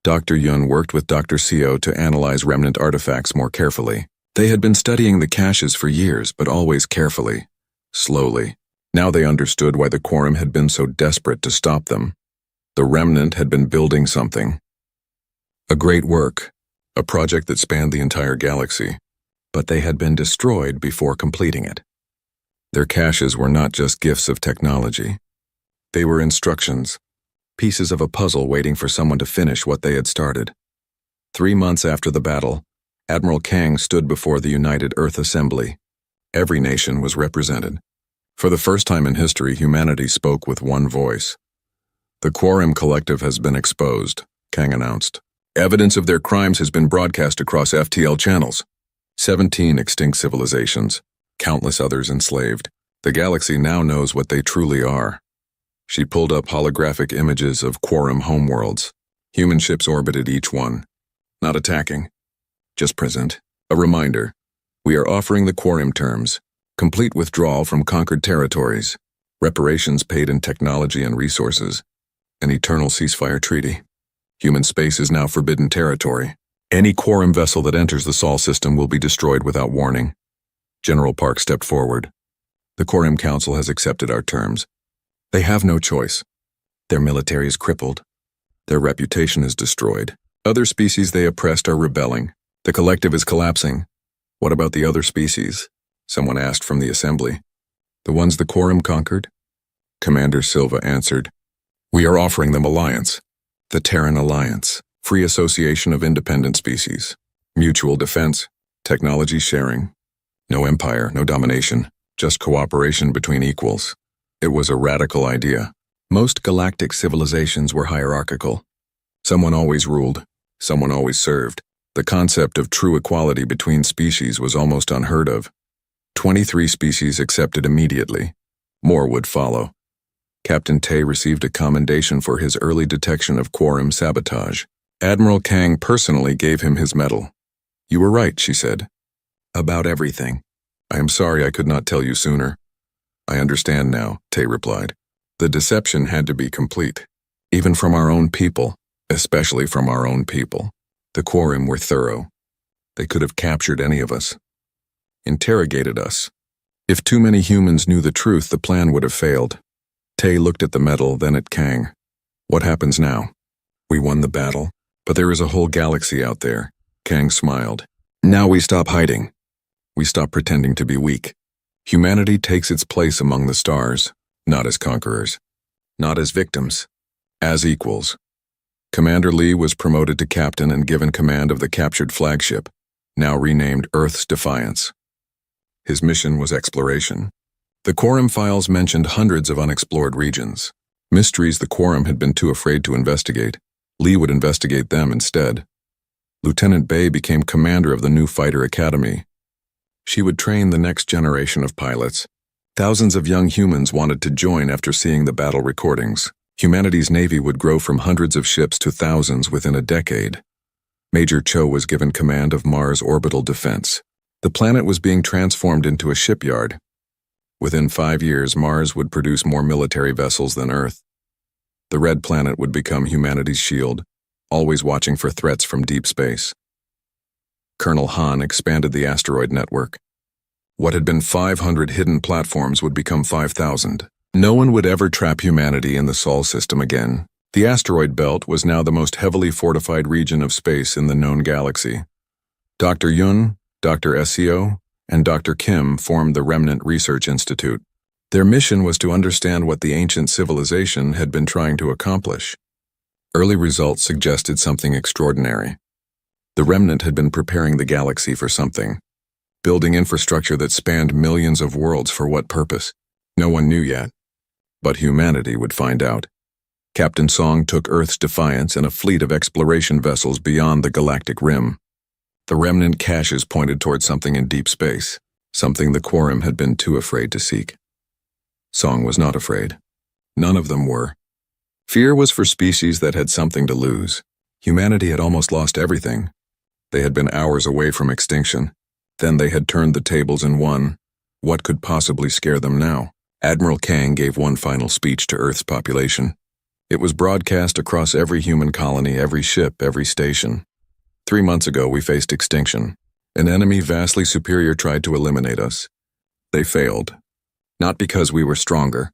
Dr. Yun worked with Dr. Seo to analyze remnant artifacts more carefully. They had been studying the caches for years, but always carefully, slowly. Now they understood why the Quorum had been so desperate to stop them. The remnant had been building something. A great work, a project that spanned the entire galaxy, but they had been destroyed before completing it. Their caches were not just gifts of technology. They were instructions, pieces of a puzzle waiting for someone to finish what they had started. 3 months after the battle, Admiral Kang stood before the United Earth Assembly. Every nation was represented. For the first time in history, humanity spoke with one voice. The Quorum Collective has been exposed, Kang announced. Evidence of their crimes has been broadcast across FTL channels. 17 extinct civilizations, countless others enslaved. The galaxy now knows what they truly are. She pulled up holographic images of Quorum homeworlds. Human ships orbited each one. Not attacking, just present. A reminder. We are offering the Quorum terms. Complete withdrawal from conquered territories. Reparations paid in technology and resources. An eternal ceasefire treaty. Human space is now forbidden territory. Any Quorum vessel that enters the Sol system will be destroyed without warning. General Park stepped forward. The Quorum Council has accepted our terms. They have no choice. Their military is crippled. Their reputation is destroyed. Other species they oppressed are rebelling. The collective is collapsing. What about the other species? Someone asked from the assembly. The ones the Quorum conquered? Commander Silva answered. We are offering them alliance. The Terran Alliance. Free association of independent species. Mutual defense. Technology sharing. No empire, no domination. Just cooperation between equals. It was a radical idea. Most galactic civilizations were hierarchical. Someone always ruled. Someone always served. The concept of true equality between species was almost unheard of. 23 species accepted immediately. More would follow. Captain Tay received a commendation for his early detection of Quorum sabotage. Admiral Kang personally gave him his medal. You were right, she said. About everything. I am sorry I could not tell you sooner. I understand now, Tay replied. The deception had to be complete. Even from our own people, especially from our own people. The Quorum were thorough. They could have captured any of us. Interrogated us. If too many humans knew the truth, the plan would have failed. Tay looked at the medal, then at Kang. What happens now? We won the battle, but there is a whole galaxy out there. Kang smiled. Now we stop hiding. We stop pretending to be weak. Humanity takes its place among the stars, not as conquerors, not as victims, as equals. Commander Lee was promoted to captain and given command of the captured flagship, now renamed Earth's Defiance. His mission was exploration. The Quorum files mentioned hundreds of unexplored regions. Mysteries the Quorum had been too afraid to investigate. Lee would investigate them instead. Lieutenant Bay became commander of the new fighter academy. She would train the next generation of pilots. Thousands of young humans wanted to join after seeing the battle recordings. Humanity's navy would grow from hundreds of ships to thousands within a decade. Major Cho was given command of Mars Orbital Defense. The planet was being transformed into a shipyard. Within 5 years, Mars would produce more military vessels than Earth. The Red Planet would become humanity's shield, always watching for threats from deep space. Colonel Han expanded the asteroid network. What had been 500 hidden platforms would become 5,000. No one would ever trap humanity in the Sol system again. The asteroid belt was now the most heavily fortified region of space in the known galaxy. Dr. Yun, Dr. Seo, and Dr. Kim formed the Remnant Research Institute. Their mission was to understand what the ancient civilization had been trying to accomplish. Early results suggested something extraordinary. The Remnant had been preparing the galaxy for something, building infrastructure that spanned millions of worlds. For what purpose? No one knew yet. But humanity would find out. Captain Song took Earth's Defiance and a fleet of exploration vessels beyond the galactic rim. The remnant caches pointed toward something in deep space, something the Quorum had been too afraid to seek. Song was not afraid. None of them were. Fear was for species that had something to lose. Humanity had almost lost everything. They had been hours away from extinction. Then they had turned the tables and won. What could possibly scare them now? Admiral Kang gave one final speech to Earth's population. It was broadcast across every human colony, every ship, every station. 3 months ago, we faced extinction. An enemy vastly superior tried to eliminate us. They failed. Not because we were stronger,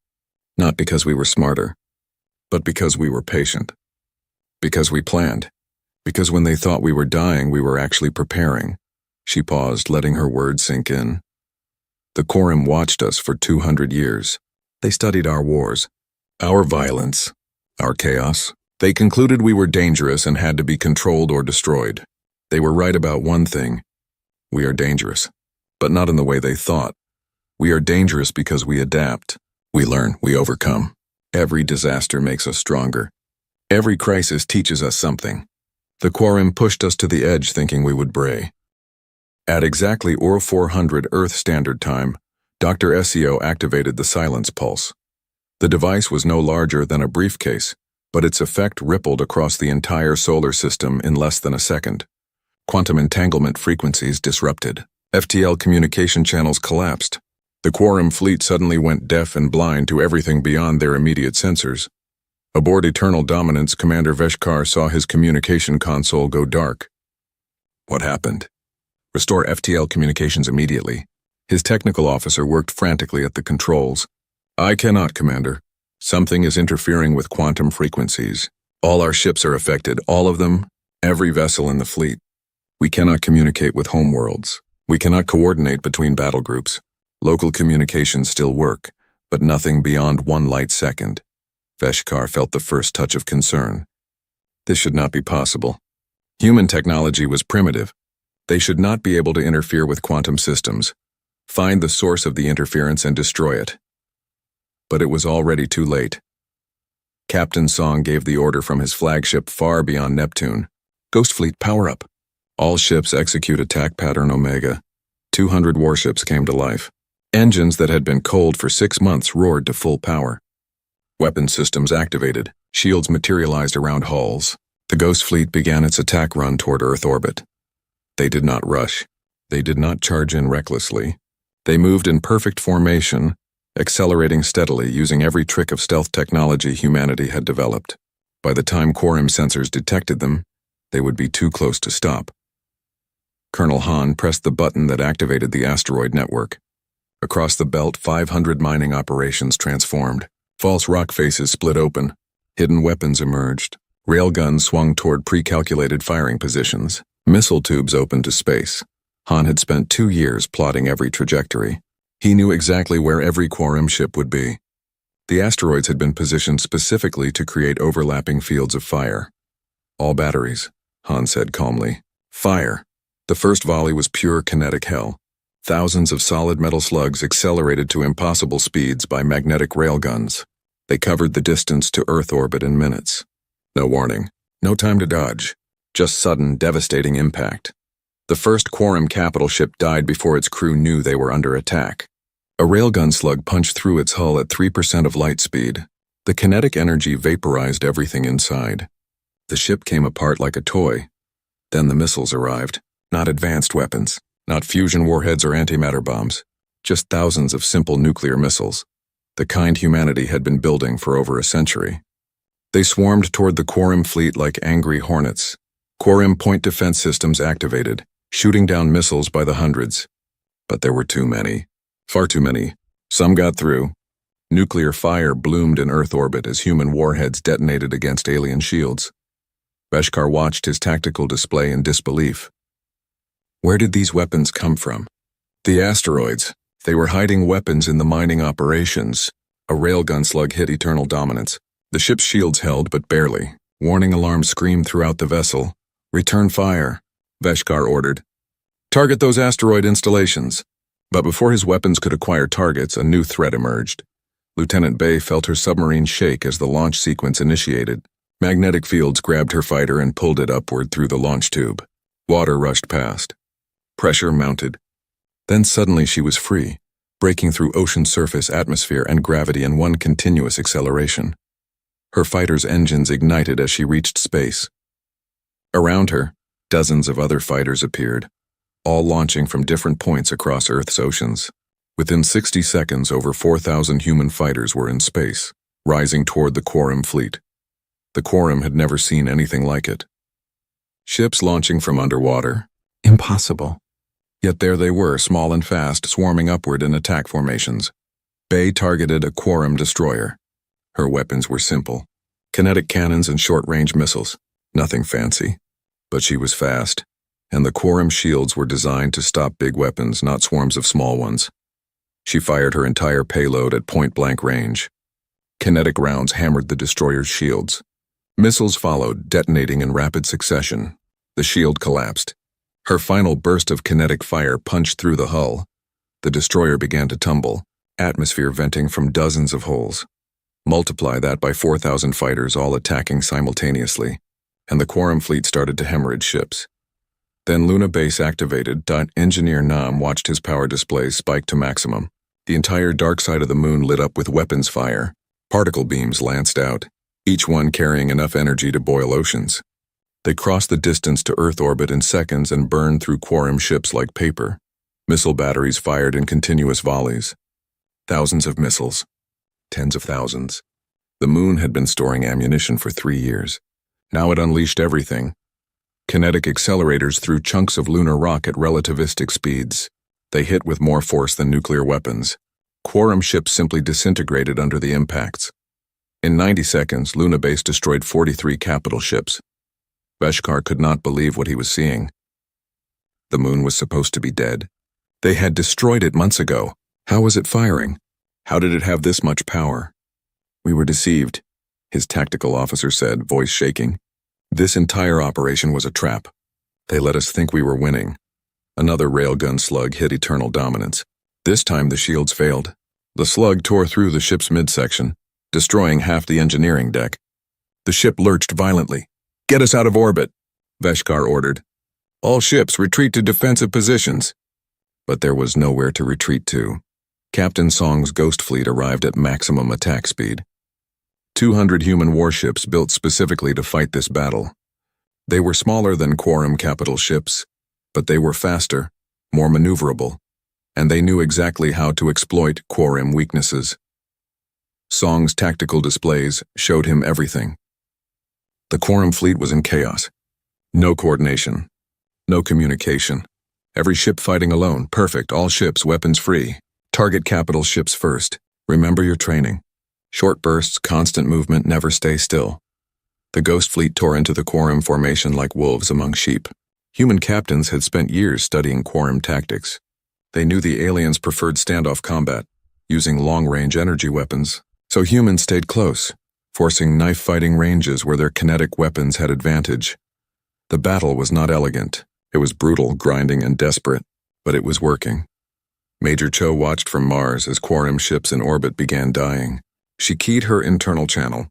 not because we were smarter, but because we were patient. Because we planned. Because when they thought we were dying, we were actually preparing. She paused, letting her words sink in. The Quorum watched us for 200 years. They studied our wars, our violence, our chaos. They concluded we were dangerous and had to be controlled or destroyed. They were right about one thing. We are dangerous, but not in the way they thought. We are dangerous because we adapt. We learn, we overcome. Every disaster makes us stronger. Every crisis teaches us something. The Quorum pushed us to the edge thinking we would bray. At exactly 400 Earth Standard Time, Dr. Seo activated the silence pulse. The device was no larger than a briefcase, but its effect rippled across the entire solar system in less than a second. Quantum entanglement frequencies disrupted. FTL communication channels collapsed. The Quorum fleet suddenly went deaf and blind to everything beyond their immediate sensors. Aboard Eternal Dominance, Commander Veshkar saw his communication console go dark. What happened? Restore FTL communications immediately. His technical officer worked frantically at the controls. I cannot, Commander. Something is interfering with quantum frequencies. All our ships are affected, all of them, every vessel in the fleet. We cannot communicate with homeworlds. We cannot coordinate between battle groups. Local communications still work, but nothing beyond 1 light second. Veshkar felt the first touch of concern. This should not be possible. Human technology was primitive. They should not be able to interfere with quantum systems. Find the source of the interference and destroy it. But it was already too late. Captain Song gave the order from his flagship far beyond Neptune. Ghost Fleet, power up. All ships execute attack pattern Omega. 200 warships came to life. Engines that had been cold for 6 months roared to full power. Weapon systems activated. Shields materialized around hulls. The Ghost Fleet began its attack run toward Earth orbit. They did not rush. They did not charge in recklessly. They moved in perfect formation, accelerating steadily using every trick of stealth technology humanity had developed. By the time Quorum sensors detected them, they would be too close to stop. Colonel Han pressed the button that activated the asteroid network. Across the belt, 500 mining operations transformed. False rock faces split open. Hidden weapons emerged. Railguns swung toward pre-calculated firing positions. Missile tubes opened to space. Han had spent 2 years plotting every trajectory. He knew exactly where every Quorum ship would be. The asteroids had been positioned specifically to create overlapping fields of fire. All batteries, Han said calmly. Fire. The first volley was pure kinetic hell. Thousands of solid metal slugs accelerated to impossible speeds by magnetic railguns. They covered the distance to Earth orbit in minutes. No warning, no time to dodge, just sudden, devastating impact. The first Quorum capital ship died before its crew knew they were under attack. A railgun slug punched through its hull at 3% of light speed. The kinetic energy vaporized everything inside. The ship came apart like a toy. Then the missiles arrived. Not advanced weapons, not fusion warheads or antimatter bombs, just thousands of simple nuclear missiles, the kind humanity had been building for over a century. They swarmed toward the Quorum fleet like angry hornets. Quorum point defense systems activated, shooting down missiles by the hundreds. But there were too many. Far too many. Some got through. Nuclear fire bloomed in Earth orbit as human warheads detonated against alien shields. Beskar watched his tactical display in disbelief. Where did these weapons come from? The asteroids. They were hiding weapons in the mining operations. A railgun slug hit Eternal Dominance. The ship's shields held, but barely. Warning alarms screamed throughout the vessel. Return fire, Beskar ordered. Target those asteroid installations. But before his weapons could acquire targets, a new threat emerged. Lieutenant Bay felt her submarine shake as the launch sequence initiated. Magnetic fields grabbed her fighter and pulled it upward through the launch tube. Water rushed past. Pressure mounted. Then suddenly she was free, breaking through ocean surface, atmosphere, and gravity in one continuous acceleration. Her fighter's engines ignited as she reached space. Around her, dozens of other fighters appeared, all launching from different points across Earth's oceans. Within 60 seconds, over 4,000 human fighters were in space, rising toward the Quorum fleet. The Quorum had never seen anything like it. Ships launching from underwater. Impossible. Yet there they were, small and fast, swarming upward in attack formations. Bay targeted a Quorum destroyer. Her weapons were simple. Kinetic cannons and short-range missiles. Nothing fancy. But she was fast, and the Quorum shields were designed to stop big weapons, not swarms of small ones. She fired her entire payload at point-blank range. Kinetic rounds hammered the destroyer's shields. Missiles followed, detonating in rapid succession. The shield collapsed. Her final burst of kinetic fire punched through the hull. The destroyer began to tumble, atmosphere venting from dozens of holes. Multiply that by 4,000 fighters all attacking simultaneously, and the Quorum fleet started to hemorrhage ships. Then Luna Base activated. Engineer Nam watched his power displays spike to maximum. The entire dark side of the moon lit up with weapons fire. Particle beams lanced out, each one carrying enough energy to boil oceans. They crossed the distance to Earth orbit in seconds and burned through Quorum ships like paper. Missile batteries fired in continuous volleys. Thousands of missiles. Tens of thousands. The moon had been storing ammunition for 3 years. Now it unleashed everything. Kinetic accelerators threw chunks of lunar rock at relativistic speeds. They hit with more force than nuclear weapons. Quorum ships simply disintegrated under the impacts. In 90 seconds, Luna Base destroyed 43 capital ships. Beskar could not believe what he was seeing. The moon was supposed to be dead. They had destroyed it months ago. How was it firing? How did it have this much power? We were deceived, his tactical officer said, voice shaking. This entire operation was a trap. They let us think we were winning. Another railgun slug hit Eternal Dominance. This time the shields failed. The slug tore through the ship's midsection, destroying half the engineering deck. The ship lurched violently. Get us out of orbit, Beskar ordered. All ships retreat to defensive positions. But there was nowhere to retreat to. Captain Song's Ghost Fleet arrived at maximum attack speed. 200 human warships built specifically to fight this battle. They were smaller than Quorum capital ships, but they were faster, more maneuverable, and they knew exactly how to exploit Quorum weaknesses. Song's tactical displays showed him everything. The Quorum fleet was in chaos. No coordination. No communication. Every ship fighting alone, perfect, all ships weapons free. Target capital ships first. Remember your training. Short bursts, constant movement, never stay still. The Ghost Fleet tore into the Quorum formation like wolves among sheep. Human captains had spent years studying Quorum tactics. They knew the aliens preferred standoff combat, using long-range energy weapons, so humans stayed close, forcing knife-fighting ranges where their kinetic weapons had advantage. The battle was not elegant. It was brutal, grinding, and desperate, but it was working. Major Cho watched from Mars as Quorum ships in orbit began dying. She keyed her internal channel.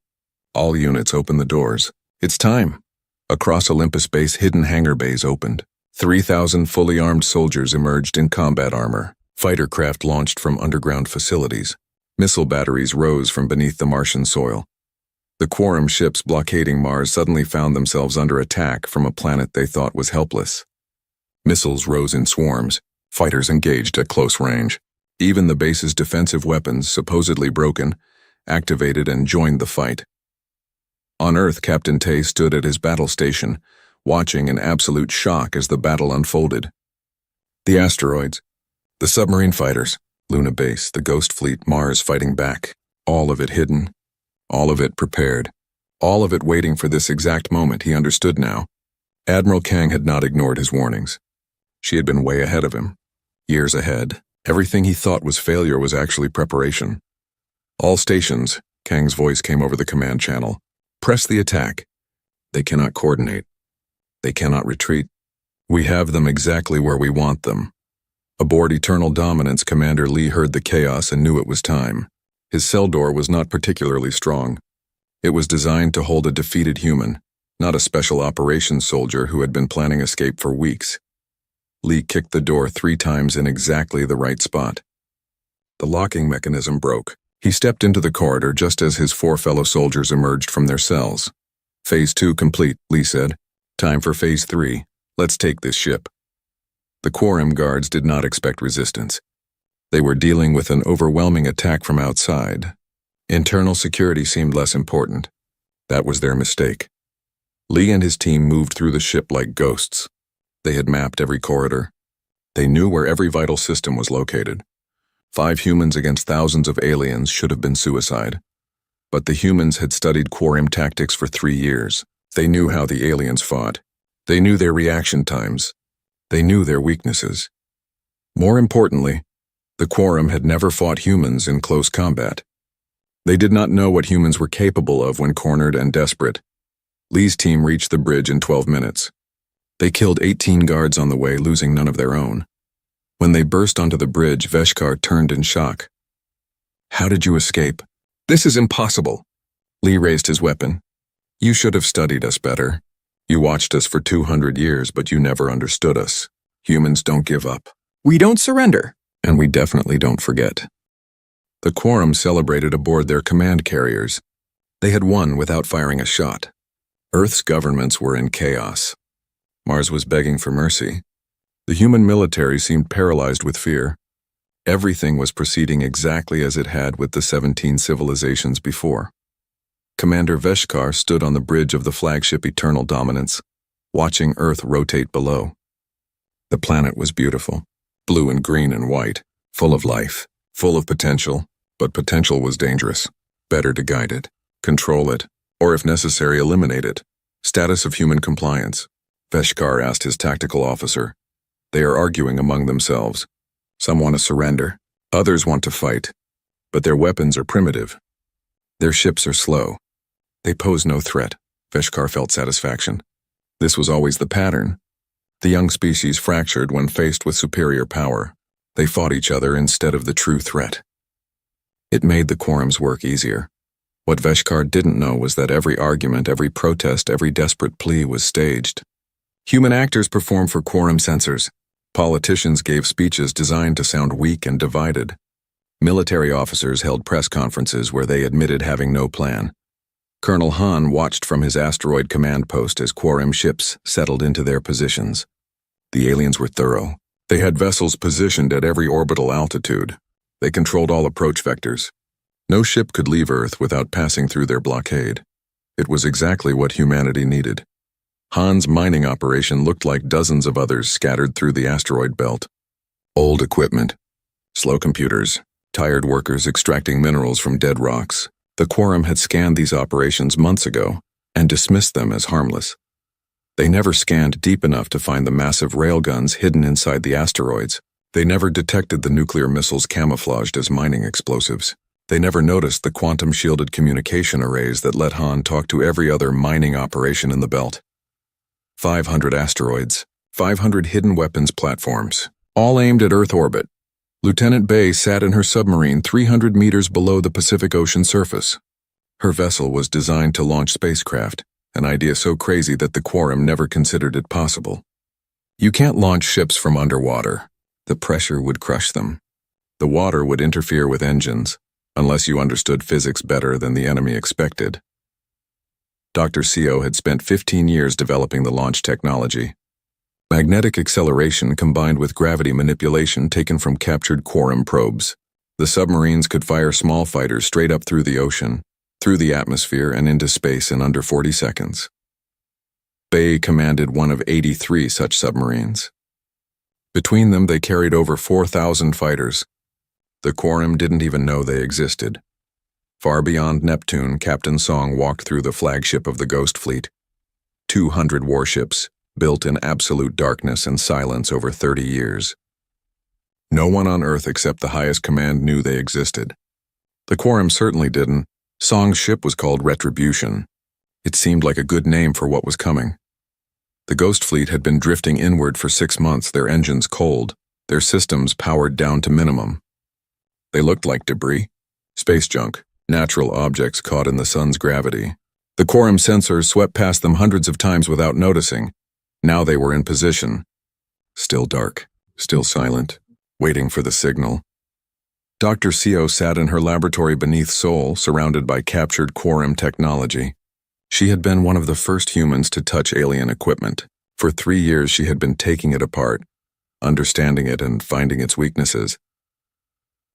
All units opened the doors. It's time. Across Olympus Base, hidden hangar bays opened. 3,000 fully armed soldiers emerged in combat armor. Fighter craft launched from underground facilities. Missile batteries rose from beneath the Martian soil. The Quorum ships blockading Mars suddenly found themselves under attack from a planet they thought was helpless. Missiles rose in swarms. Fighters engaged at close range. Even the base's defensive weapons, supposedly broken, activated and joined the fight. On Earth, Captain Tay stood at his battle station, watching in absolute shock as the battle unfolded. The asteroids, the submarine fighters, Luna Base, the Ghost Fleet, Mars fighting back, all of it hidden, all of it prepared, all of it waiting for this exact moment. He understood now. Admiral Kang had not ignored his warnings. She had been way ahead of him. Years ahead, everything he thought was failure was actually preparation. All stations, Kang's voice came over the command channel. Press the attack. They cannot coordinate. They cannot retreat. We have them exactly where we want them. Aboard Eternal Dominance, Commander Lee heard the chaos and knew it was time. His cell door was not particularly strong. It was designed to hold a defeated human, not a special operations soldier who had been planning escape for weeks. Lee kicked the door 3 times in exactly the right spot. The locking mechanism broke. He stepped into the corridor just as his 4 fellow soldiers emerged from their cells. Phase 2 complete, Lee said. Time for Phase 3. Let's take this ship. The Quorum guards did not expect resistance. They were dealing with an overwhelming attack from outside. Internal security seemed less important. That was their mistake. Lee and his team moved through the ship like ghosts. They had mapped every corridor. They knew where every vital system was located. 5 humans against thousands of aliens should have been suicide. But the humans had studied Quorum tactics for 3 years. They knew how the aliens fought. They knew their reaction times. They knew their weaknesses. More importantly, the Quorum had never fought humans in close combat. They did not know what humans were capable of when cornered and desperate. Lee's team reached the bridge in 12 minutes. They killed 18 guards on the way, losing none of their own. When they burst onto the bridge, Veshkar turned in shock. How did you escape? This is impossible. Lee raised his weapon. You should have studied us better. You watched us for 200 years, but you never understood us. Humans don't give up. We don't surrender. And we definitely don't forget. The Quorum celebrated aboard their command carriers. They had won without firing a shot. Earth's governments were in chaos. Mars was begging for mercy. The human military seemed paralyzed with fear. Everything was proceeding exactly as it had with the 17 civilizations before. Commander Veshkar stood on the bridge of the flagship Eternal Dominance, watching Earth rotate below. The planet was beautiful, blue and green and white, full of life, full of potential, but potential was dangerous. Better to guide it, control it, or if necessary, eliminate it. Status of human compliance. Veshkar asked his tactical officer. They are arguing among themselves. Some want to surrender, others want to fight, but their weapons are primitive. Their ships are slow. They pose no threat. Veshkar felt satisfaction. This was always the pattern. The young species fractured when faced with superior power. They fought each other instead of the true threat. It made the Quorum's work easier. What Veshkar didn't know was that every argument, every protest, every desperate plea was staged. Human actors performed for Quorum censors. Politicians gave speeches designed to sound weak and divided. Military officers held press conferences where they admitted having no plan. Colonel Han watched from his asteroid command post as Quorum ships settled into their positions. The aliens were thorough. They had vessels positioned at every orbital altitude. They controlled all approach vectors. No ship could leave Earth without passing through their blockade. It was exactly what humanity needed. Han's mining operation looked like dozens of others scattered through the asteroid belt. Old equipment, slow computers, tired workers extracting minerals from dead rocks. The Quorum had scanned these operations months ago and dismissed them as harmless. They never scanned deep enough to find the massive railguns hidden inside the asteroids. They never detected the nuclear missiles camouflaged as mining explosives. They never noticed the quantum-shielded communication arrays that let Han talk to every other mining operation in the belt. 500 asteroids, 500 hidden weapons platforms, all aimed at Earth orbit. Lieutenant Bay sat in her submarine 300 meters below the Pacific Ocean surface. Her vessel was designed to launch spacecraft, an idea so crazy that the Quorum never considered it possible. You can't launch ships from underwater. The pressure would crush them. The water would interfere with engines, unless you understood physics better than the enemy expected. Dr. Co had spent 15 years developing the launch technology. Magnetic acceleration combined with gravity manipulation taken from captured Quorum probes. The submarines could fire small fighters straight up through the ocean, through the atmosphere and into space in under 40 seconds. Bay commanded one of 83 such submarines. Between them, they carried over 4,000 fighters. The Quorum didn't even know they existed. Far beyond Neptune, Captain Song walked through the flagship of the Ghost Fleet. 200 warships, built in absolute darkness and silence over 30 years. No one on Earth except the highest command knew they existed. The Quorum certainly didn't. Song's ship was called Retribution. It seemed like a good name for what was coming. The Ghost Fleet had been drifting inward for 6 months, their engines cold, their systems powered down to minimum. They looked like debris, space junk, natural objects caught in the sun's gravity. The Quorum sensors swept past them hundreds of times without noticing. Now they were in position. Still dark, still silent, waiting for the signal. Dr. Co sat in her laboratory beneath Sol, surrounded by captured Quorum technology. She had been one of the first humans to touch alien equipment. For 3 years she had been taking it apart, understanding it and finding its weaknesses.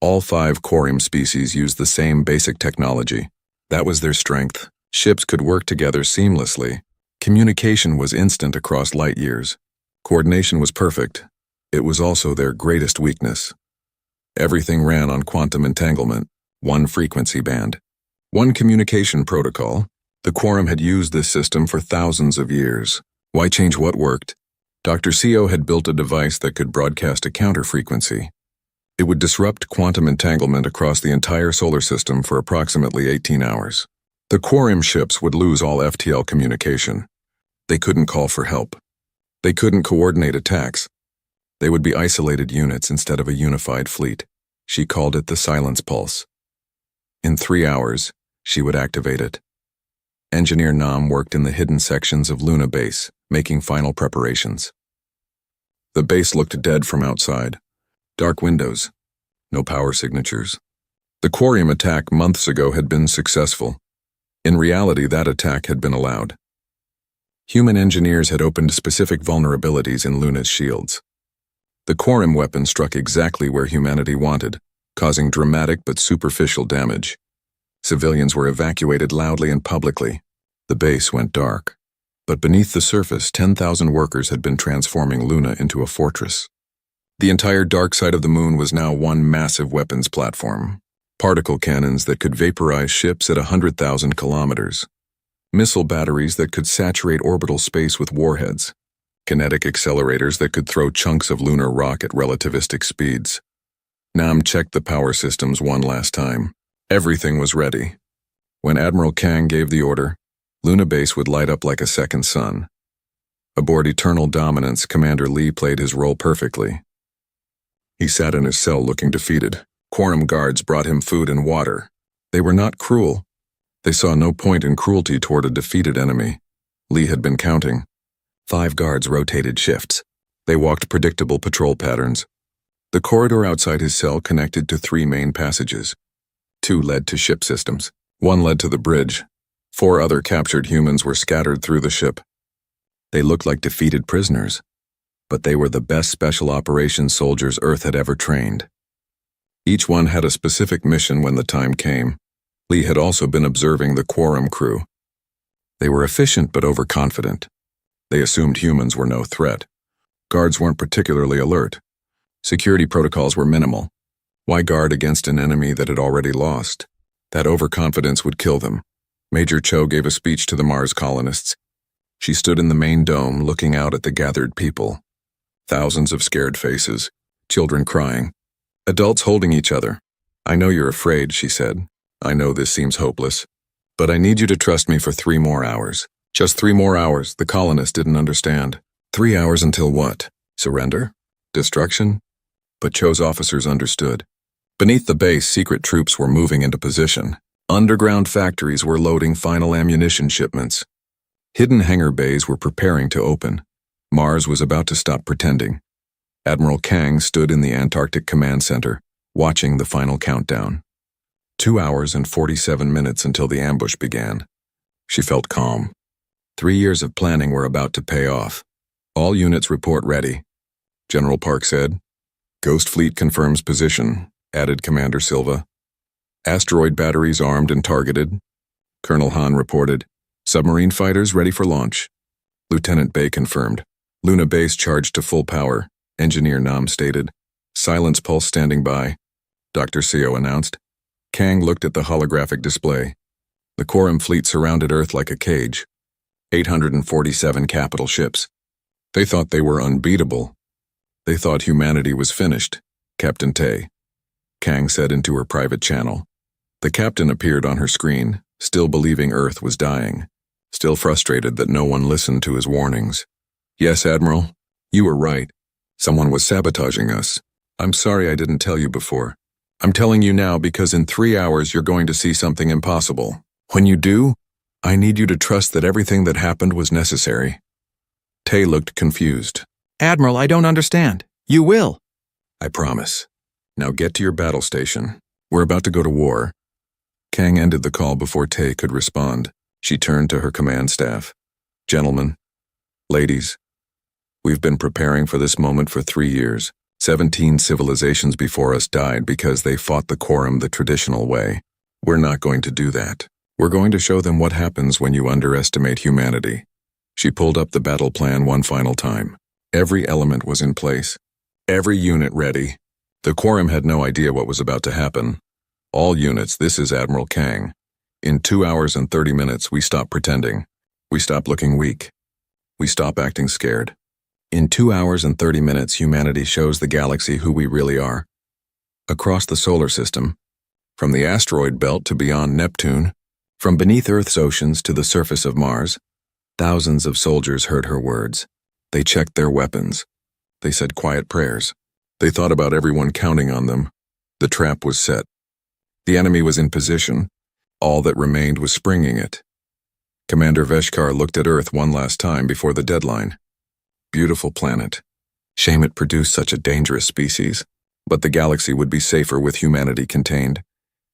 All 5 Quorum species used the same basic technology. That was their strength. Ships could work together seamlessly. Communication was instant across light years. Coordination was perfect. It was also their greatest weakness. Everything ran on quantum entanglement, one frequency band, one communication protocol. The Quorum had used this system for thousands of years. Why change what worked? Dr. Co had built a device that could broadcast a counter-frequency. It would disrupt quantum entanglement across the entire solar system for approximately 18 hours. The Quorum ships would lose all FTL communication. They couldn't call for help. They couldn't coordinate attacks. They would be isolated units instead of a unified fleet. She called it the Silence Pulse. In 3 hours, she would activate it. Engineer Nam worked in the hidden sections of Luna Base, making final preparations. The base looked dead from outside. Dark windows. No power signatures. The Quorum attack months ago had been successful. In reality, that attack had been allowed. Human engineers had opened specific vulnerabilities in Luna's shields. The Quorum weapon struck exactly where humanity wanted, causing dramatic but superficial damage. Civilians were evacuated loudly and publicly. The base went dark. But beneath the surface, 10,000 workers had been transforming Luna into a fortress. The entire dark side of the moon was now one massive weapons platform. Particle cannons that could vaporize ships at 100,000 kilometers. Missile batteries that could saturate orbital space with warheads. Kinetic accelerators that could throw chunks of lunar rock at relativistic speeds. Nam checked the power systems one last time. Everything was ready. When Admiral Kang gave the order, Luna Base would light up like a second sun. Aboard Eternal Dominance, Commander Lee played his role perfectly. He sat in his cell looking defeated. Quorum guards brought him food and water. They were not cruel. They saw no point in cruelty toward a defeated enemy. Lee had been counting. 5 guards rotated shifts. They walked predictable patrol patterns. The corridor outside his cell connected to 3 main passages. 2 led to ship systems. 1 led to the bridge. 4 other captured humans were scattered through the ship. They looked like defeated prisoners, but they were the best special operations soldiers Earth had ever trained. Each one had a specific mission when the time came. Lee had also been observing the Quorum crew. They were efficient but overconfident. They assumed humans were no threat. Guards weren't particularly alert. Security protocols were minimal. Why guard against an enemy that had already lost? That overconfidence would kill them. Major Cho gave a speech to the Mars colonists. She stood in the main dome looking out at the gathered people. Thousands of scared faces, children crying, adults holding each other. "I know you're afraid," she said. "I know this seems hopeless. But I need you to trust me for 3 more hours. Just 3 more hours," the colonists didn't understand. 3 hours until what? Surrender? Destruction? But Cho's officers understood. Beneath the base, secret troops were moving into position. Underground factories were loading final ammunition shipments. Hidden hangar bays were preparing to open. Mars was about to stop pretending. Admiral Kang stood in the Antarctic Command Center, watching the final countdown. 2 hours and 47 minutes until the ambush began. She felt calm. 3 years of planning were about to pay off. "All units report ready," General Park said. "Ghost Fleet confirms position," added Commander Silva. "Asteroid batteries armed and targeted," Colonel Han reported. "Submarine fighters ready for launch." Lieutenant Bay confirmed. "Luna base charged to full power," Engineer Nam stated. "Silence pulse standing by," Dr. Seo announced. Kang looked at the holographic display. The Quorum fleet surrounded Earth like a cage. 847 capital ships. They thought they were unbeatable. They thought humanity was finished, Captain Tay, Kang said into her private channel. The captain appeared on her screen, still believing Earth was dying, still frustrated that no one listened to his warnings. "Yes, Admiral, you were right. Someone was sabotaging us. I'm sorry I didn't tell you before. I'm telling you now because in 3 hours you're going to see something impossible. When you do, I need you to trust that everything that happened was necessary." Tay looked confused. "Admiral, I don't understand. You will." "I promise. Now get to your battle station. We're about to go to war." Kang ended the call before Tay could respond. She turned to her command staff. "Gentlemen, ladies, we've been preparing for this moment for 3 years. 17 civilizations before us died because they fought the Quorum the traditional way. We're not going to do that. We're going to show them what happens when you underestimate humanity." She pulled up the battle plan one final time. Every element was in place. Every unit ready. The Quorum had no idea what was about to happen. "All units, this is Admiral Kang. In 2 hours and 30 minutes, we stop pretending. We stop looking weak. We stop acting scared. In 2 hours and 30 minutes, humanity shows the galaxy who we really are. Across the solar system, from the asteroid belt to beyond Neptune, from beneath Earth's oceans to the surface of Mars, thousands of soldiers heard her words. They checked their weapons. They said quiet prayers. They thought about everyone counting on them. The trap was set. The enemy was in position. All that remained was springing it. Commander Veshkar looked at Earth one last time before the deadline. Beautiful planet. Shame it produced such a dangerous species. But the galaxy would be safer with humanity contained.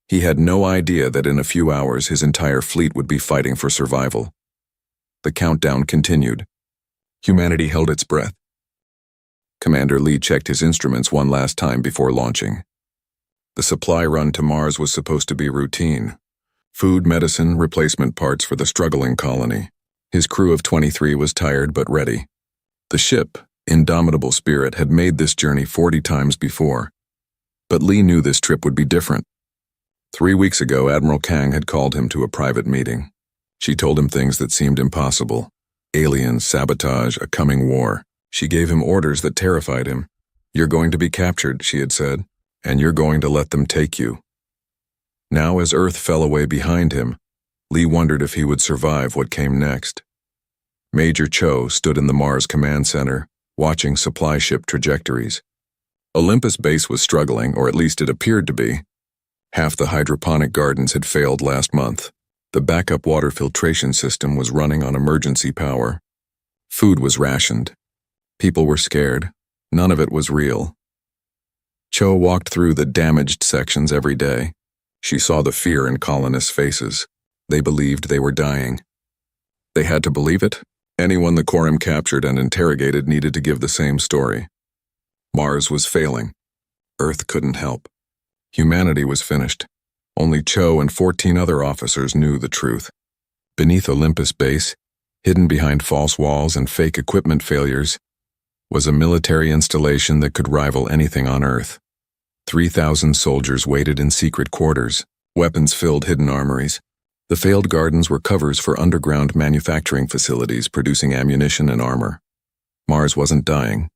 He had no idea that in a few hours his entire fleet would be fighting for survival. The countdown continued. Humanity held its breath. Commander Lee checked his instruments one last time before launching. The supply run to Mars was supposed to be routine. Food, medicine, replacement parts for the struggling colony. His crew of 23 was tired but ready. The ship, Indomitable Spirit, had made this journey 40 times before. But Lee knew this trip would be different. 3 weeks ago, Admiral Kang had called him to a private meeting. She told him things that seemed impossible. Aliens, sabotage, a coming war. She gave him orders that terrified him. "You're going to be captured," she had said, "and you're going to let them take you." Now, as Earth fell away behind him, Lee wondered if he would survive what came next. Major Cho stood in the Mars Command Center, watching supply ship trajectories. Olympus Base was struggling, or at least it appeared to be. Half the hydroponic gardens had failed last month. The backup water filtration system was running on emergency power. Food was rationed. People were scared. None of it was real. Cho walked through the damaged sections every day. She saw the fear in colonists' faces. They believed they were dying. They had to believe it. Anyone the Quorum captured and interrogated needed to give the same story. Mars was failing. Earth couldn't help. Humanity was finished. Only Cho and 14 other officers knew the truth. Beneath Olympus Base, hidden behind false walls and fake equipment failures, was a military installation that could rival anything on Earth. 3,000 soldiers waited in secret quarters, weapons filled hidden armories. The failed gardens were covers for underground manufacturing facilities producing ammunition and armor. Mars wasn't dying.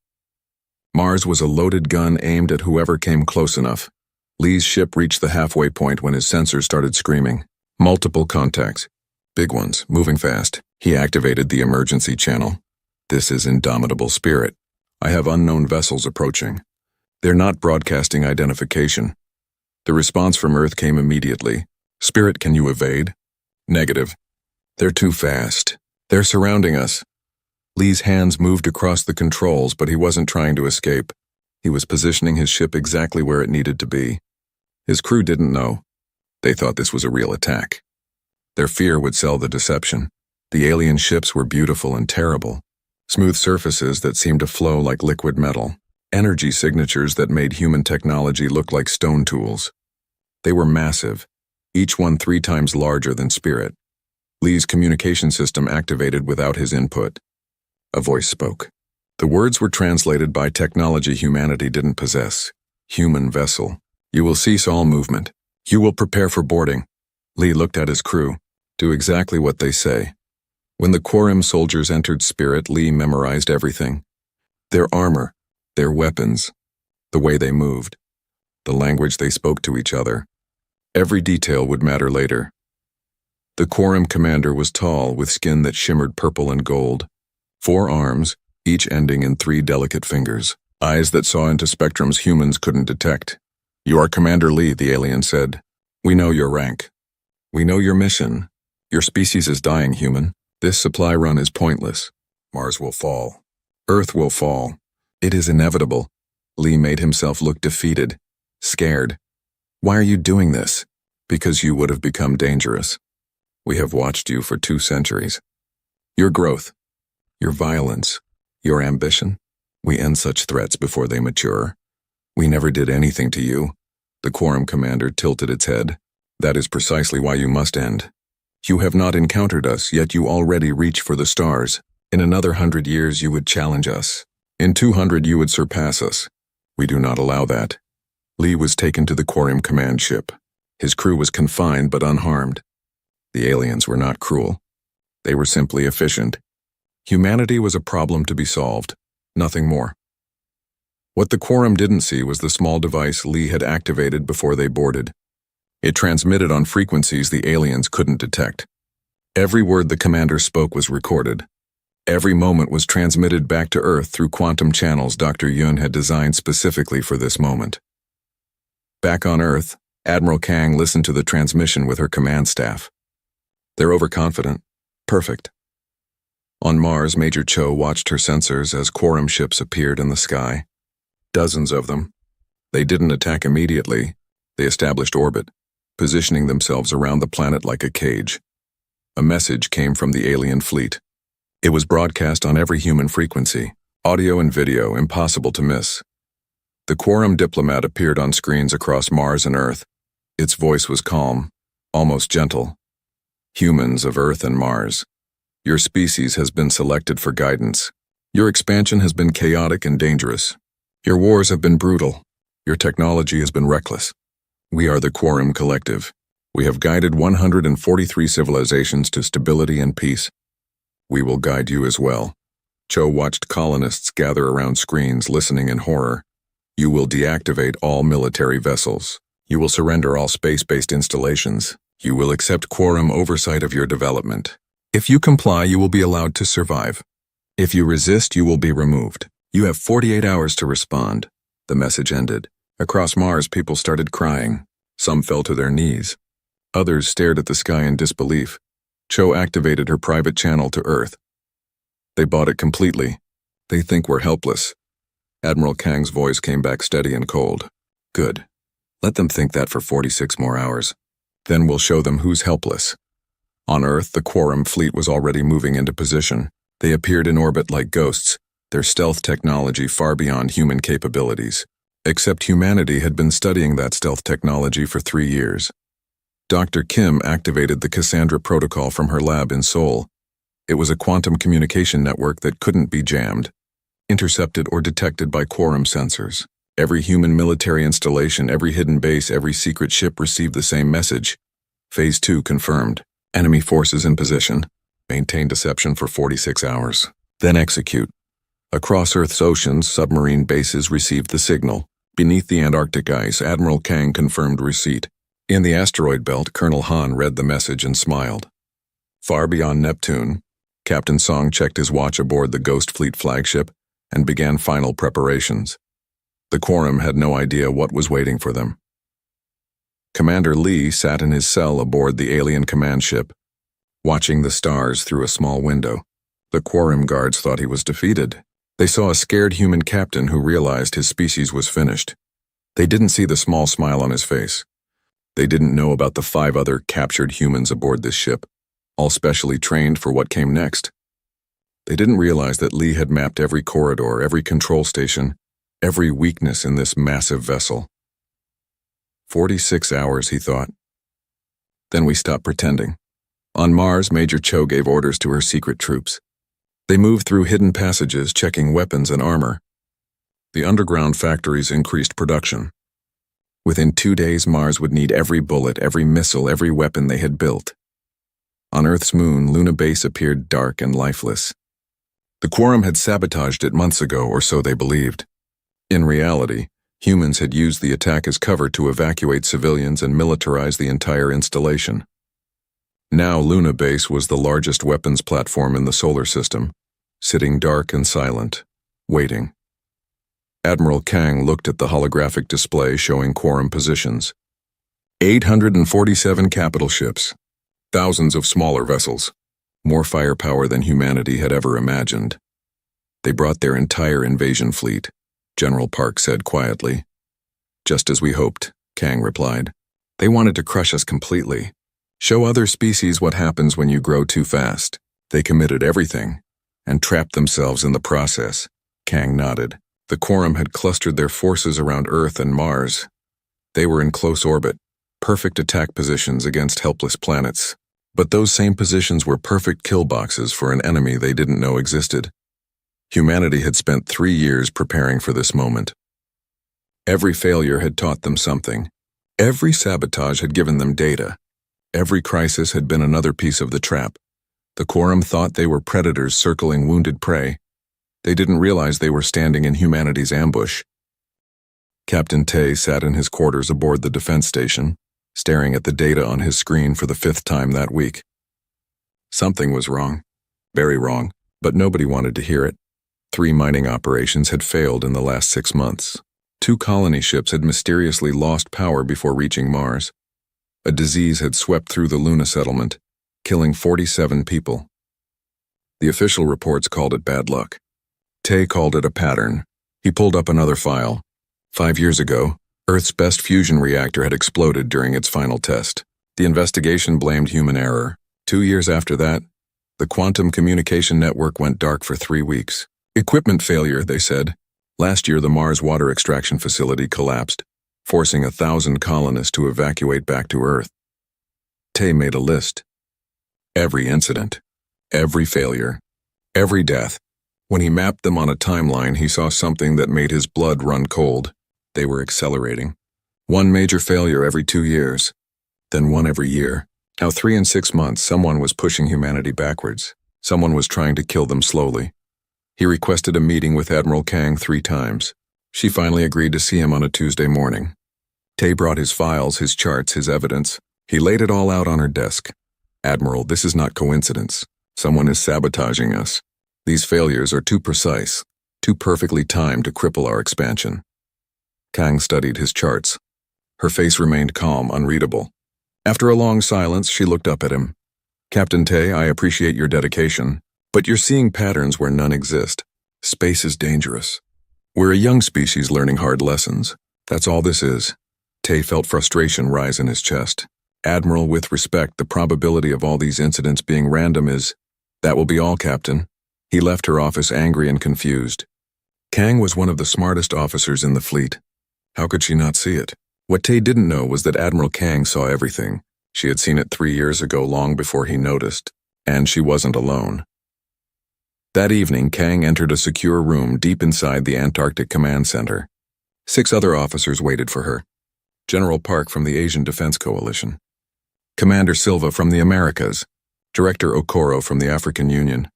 Mars was a loaded gun aimed at whoever came close enough. Lee's ship reached the halfway point when his sensors started screaming. Multiple contacts. Big ones, moving fast. He activated the emergency channel. This is Indomitable Spirit. I have unknown vessels approaching. They're not broadcasting identification. The response from Earth came immediately. Spirit, can you evade? Negative. They're too fast. They're surrounding us. Lee's hands moved across the controls, but he wasn't trying to escape. He was positioning his ship exactly where it needed to be. His crew didn't know. They thought this was a real attack. Their fear would sell the deception. The alien ships were beautiful and terrible. Smooth surfaces that seemed to flow like liquid metal. Energy signatures that made human technology look like stone tools. They were massive, each one 3 times larger than Spirit. Lee's communication system activated without his input. A voice spoke. The words were translated by technology humanity didn't possess. Human vessel. You will cease all movement. You will prepare for boarding. Lee looked at his crew. Do exactly what they say. When the Quorum soldiers entered Spirit, Lee memorized everything. Their armor, their weapons, the way they moved, the language they spoke to each other. Every detail would matter later. The Quorum commander was tall, with skin that shimmered purple and gold. 4 arms, each ending in 3 delicate fingers. Eyes that saw into spectrums humans couldn't detect. You are Commander Lee, the alien said. We know your rank. We know your mission. Your species is dying, human. This supply run is pointless. Mars will fall. Earth will fall. It is inevitable. Lee made himself look defeated, scared. Why are you doing this? Because you would have become dangerous. We have watched you for 2 centuries. Your growth, your violence, your ambition. We end such threats before they mature. We never did anything to you. The Quorum commander tilted its head. That is precisely why you must end. You have not encountered us, yet you already reach for the stars. In another 100 years you would challenge us. In 200 you would surpass us. We do not allow that. Lee was taken to the Quorum command ship. His crew was confined but unharmed. The aliens were not cruel. They were simply efficient. Humanity was a problem to be solved, nothing more. What the Quorum didn't see was the small device Lee had activated before they boarded. It transmitted on frequencies the aliens couldn't detect. Every word the commander spoke was recorded. Every moment was transmitted back to Earth through quantum channels Dr. Yun had designed specifically for this moment. Back on Earth, Admiral Kang listened to the transmission with her command staff. They're overconfident. Perfect. On Mars, Major Cho watched her sensors as Quorum ships appeared in the sky. Dozens of them. They didn't attack immediately. They established orbit, positioning themselves around the planet like a cage. A message came from the alien fleet. It was broadcast on every human frequency, audio and video, impossible to miss. The Quorum diplomat appeared on screens across Mars and Earth. Its voice was calm, almost gentle. Humans of Earth and Mars, your species has been selected for guidance. Your expansion has been chaotic and dangerous. Your wars have been brutal. Your technology has been reckless. We are the Quorum Collective. We have guided 143 civilizations to stability and peace. We will guide you as well. Cho watched colonists gather around screens, listening in horror. You will deactivate all military vessels. You will surrender all space-based installations. You will accept Quorum oversight of your development. If you comply, you will be allowed to survive. If you resist, you will be removed. You have 48 hours to respond. The message ended. Across Mars, people started crying. Some fell to their knees. Others stared at the sky in disbelief. Cho activated her private channel to Earth. They bought it completely. They think we're helpless. Admiral Kang's voice came back steady and cold. Good. Let them think that for 46 more hours. Then we'll show them who's helpless. On Earth, the Quorum fleet was already moving into position. They appeared in orbit like ghosts, their stealth technology far beyond human capabilities. Except humanity had been studying that stealth technology for 3 years. Dr. Kim activated the Cassandra protocol from her lab in Seoul. It was a quantum communication network that couldn't be jammed, intercepted or detected by Quorum sensors. Every human military installation, every hidden base, every secret ship received the same message. Phase 2 confirmed. Enemy forces in position. Maintain deception for 46 hours. Then execute. Across Earth's oceans, submarine bases received the signal. Beneath the Antarctic ice, Admiral Kang confirmed receipt. In the asteroid belt, Colonel Han read the message and smiled. Far beyond Neptune, Captain Song checked his watch aboard the Ghost Fleet flagship and began final preparations. The Quorum had no idea what was waiting for them. Commander Lee sat in his cell aboard the alien command ship, watching the stars through a small window. The Quorum guards thought he was defeated. They saw a scared human captain who realized his species was finished. They didn't see the small smile on his face. They didn't know about the 5 other captured humans aboard this ship, all specially trained for what came next. They didn't realize that Lee had mapped every corridor, every control station, every weakness in this massive vessel. 46 hours, he thought. Then we stopped pretending. On Mars, Major Cho gave orders to her secret troops. They moved through hidden passages, checking weapons and armor. The underground factories increased production. Within 2 days, Mars would need every bullet, every missile, every weapon they had built. On Earth's moon, Luna Base appeared dark and lifeless. The Quorum had sabotaged it months ago, or so they believed. In reality, humans had used the attack as cover to evacuate civilians and militarize the entire installation. Now Luna Base was the largest weapons platform in the solar system, sitting dark and silent, waiting. Admiral Kang looked at the holographic display showing Quorum positions. 847 capital ships, thousands of smaller vessels, more firepower than humanity had ever imagined. They brought their entire invasion fleet, General Park said quietly. Just as we hoped, Kang replied. They wanted to crush us completely. Show other species what happens when you grow too fast. They committed everything, and trapped themselves in the process. Kang nodded. The Quorum had clustered their forces around Earth and Mars. They were in close orbit, perfect attack positions against helpless planets. But those same positions were perfect kill boxes for an enemy they didn't know existed. Humanity had spent 3 years preparing for this moment. Every failure had taught them something. Every sabotage had given them data. Every crisis had been another piece of the trap. The Quorum thought they were predators circling wounded prey. They didn't realize they were standing in humanity's ambush. Captain Tay sat in his quarters aboard the defense station, staring at the data on his screen for the 5th time that week. Something was wrong. Very wrong, but nobody wanted to hear it. 3 mining operations had failed in the last 6 months. 2 colony ships had mysteriously lost power before reaching Mars. A disease had swept through the Luna settlement, killing 47 people. The official reports called it bad luck. Tay called it a pattern. He pulled up another file. 5 years ago, Earth's best fusion reactor had exploded during its final test. The investigation blamed human error. 2 years after that, the quantum communication network went dark for 3 weeks. Equipment failure, they said. Last year, the Mars water extraction facility collapsed, forcing 1,000 colonists to evacuate back to Earth. Tay made a list. Every incident, every failure, every death. When he mapped them on a timeline, he saw something that made his blood run cold. They were accelerating. 1 major failure every 2 years, then 1 every year. Now 3 and 6 months, someone was pushing humanity backwards. Someone was trying to kill them slowly. He requested a meeting with Admiral Kang 3 times. She finally agreed to see him on a Tuesday morning. Tay brought his files, his charts, his evidence. He laid it all out on her desk. Admiral, this is not coincidence. Someone is sabotaging us. These failures are too precise, too perfectly timed to cripple our expansion. Kang studied his charts. Her face remained calm, unreadable. After a long silence, she looked up at him. Captain Tay, I appreciate your dedication, but you're seeing patterns where none exist. Space is dangerous. We're a young species learning hard lessons. That's all this is. Tay felt frustration rise in his chest. Admiral, with respect, the probability of all these incidents being random is... That will be all, Captain. He left her office angry and confused. Kang was one of the smartest officers in the fleet. How could she not see it? What Tay didn't know was that Admiral Kang saw everything. She had seen it 3 years ago, long before he noticed. And she wasn't alone. That evening, Kang entered a secure room deep inside the Antarctic Command Center. 6 other officers waited for her. General Park from the Asian Defense Coalition. Commander Silva from the Americas, Director Okoro from the African Union.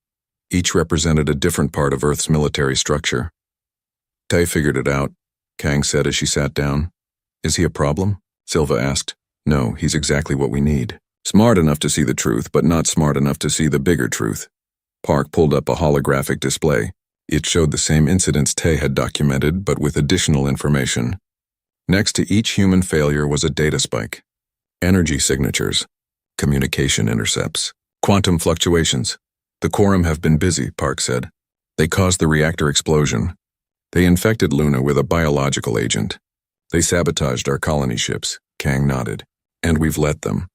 Each represented a different part of Earth's military structure. Tay figured it out, Kang said as she sat down. Is he a problem? Silva asked. No, he's exactly what we need. Smart enough to see the truth, but not smart enough to see the bigger truth. Park pulled up a holographic display. It showed the same incidents Tay had documented, but with additional information. Next to each human failure was a data spike. Energy signatures, communication intercepts, quantum fluctuations. The Quorum have been busy, Park said. They caused the reactor explosion. They infected Luna with a biological agent. They sabotaged our colony ships, Kang nodded. And we've let them.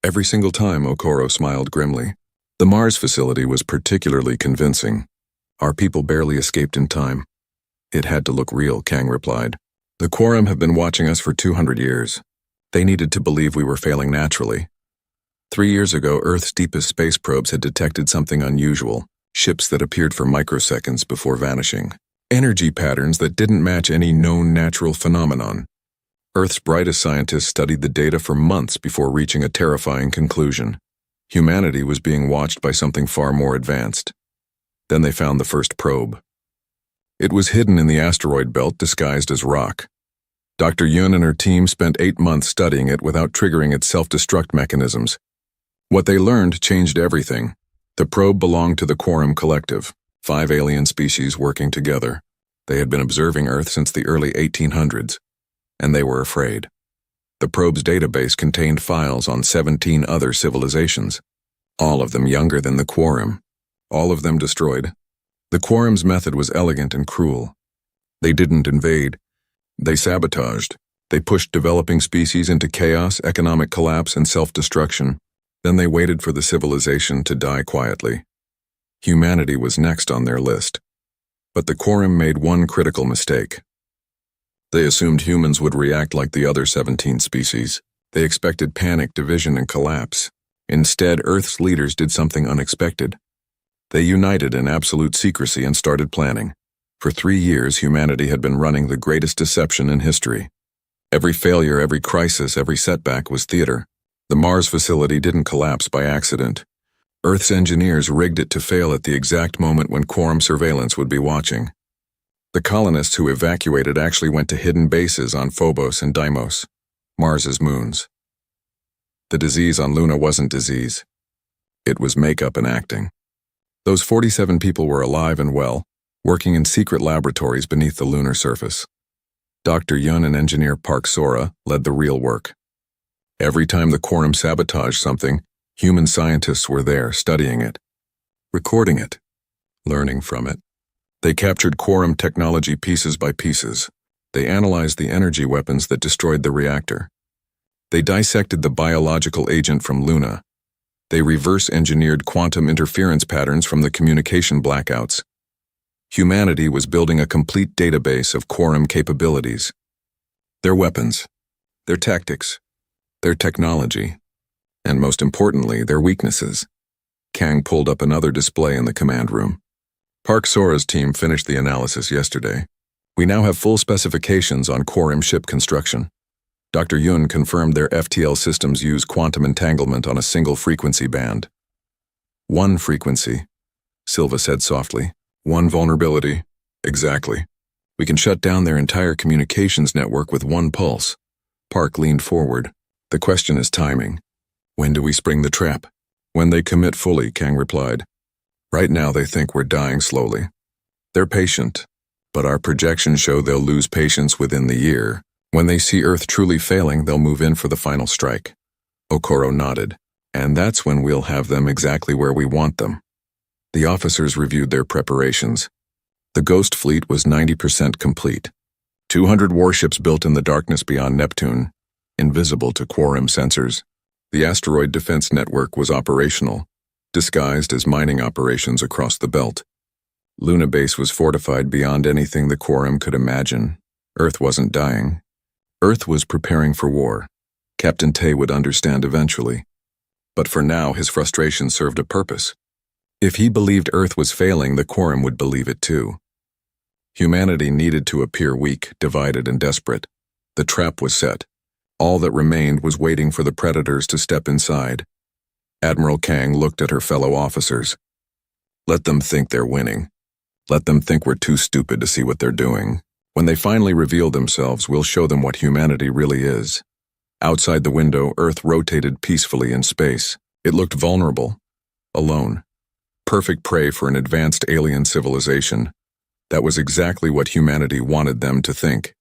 Every single time, Okoro smiled grimly. The Mars facility was particularly convincing. Our people barely escaped in time. It had to look real, Kang replied. The Quorum have been watching us for 200 years. They needed to believe we were failing naturally. 3 years ago, Earth's deepest space probes had detected something unusual, ships that appeared for microseconds before vanishing. Energy patterns that didn't match any known natural phenomenon. Earth's brightest scientists studied the data for months before reaching a terrifying conclusion. Humanity was being watched by something far more advanced. Then they found the first probe. It was hidden in the asteroid belt disguised as rock. Dr. Yun and her team spent 8 months studying it without triggering its self-destruct mechanisms. What they learned changed everything. The probe belonged to the Quorum Collective, 5 alien species working together. They had been observing Earth since the early 1800s, and they were afraid. The probe's database contained files on 17 other civilizations, all of them younger than the Quorum, all of them destroyed. The Quorum's method was elegant and cruel. They didn't invade. They sabotaged. They pushed developing species into chaos, economic collapse, and self-destruction. Then they waited for the civilization to die quietly. Humanity was next on their list. But the Quorum made one critical mistake. They assumed humans would react like the other 17 species. They expected panic, division, and collapse. Instead, Earth's leaders did something unexpected. They united in absolute secrecy and started planning. For 3 years, humanity had been running the greatest deception in history. Every failure, every crisis, every setback was theater. The Mars facility didn't collapse by accident. Earth's engineers rigged it to fail at the exact moment when Quorum surveillance would be watching. The colonists who evacuated actually went to hidden bases on Phobos and Deimos, Mars's moons. The disease on Luna wasn't disease. It was makeup and acting. Those 47 people were alive and well, working in secret laboratories beneath the lunar surface. Dr. Yun and engineer Park Sora led the real work. Every time the Quorum sabotaged something, human scientists were there studying it, recording it, learning from it. They captured Quorum technology pieces by pieces. They analyzed the energy weapons that destroyed the reactor. They dissected the biological agent from Luna. They reverse-engineered quantum interference patterns from the communication blackouts. Humanity was building a complete database of Quorum capabilities. Their weapons, their tactics, their technology, and most importantly, their weaknesses. Kang pulled up another display in the command room. Park Sora's team finished the analysis yesterday. We now have full specifications on Quorum ship construction. Dr. Yun confirmed their FTL systems use quantum entanglement on a single frequency band. One frequency, Silva said softly. One vulnerability. Exactly. We can shut down their entire communications network with one pulse. Park leaned forward. The question is timing. When do we spring the trap? When they commit fully, Kang replied. Right now they think we're dying slowly. They're patient, but our projections show they'll lose patience within the year. When they see Earth truly failing, they'll move in for the final strike. Okoro nodded. And that's when we'll have them exactly where we want them. The officers reviewed their preparations. The Ghost Fleet was 90% complete. 200 warships built in the darkness beyond Neptune, invisible to Quorum sensors. The asteroid defense network was operational, disguised as mining operations across the belt. Luna Base was fortified beyond anything the Quorum could imagine. Earth wasn't dying. Earth was preparing for war. Captain Tay would understand eventually. But for now, his frustration served a purpose. If he believed Earth was failing, the Quorum would believe it too. Humanity needed to appear weak, divided, and desperate. The trap was set. All that remained was waiting for the predators to step inside. Admiral Kang looked at her fellow officers. Let them think they're winning. Let them think we're too stupid to see what they're doing. When they finally reveal themselves, we'll show them what humanity really is. Outside the window, Earth rotated peacefully in space. It looked vulnerable, alone. Perfect prey for an advanced alien civilization. That was exactly what humanity wanted them to think.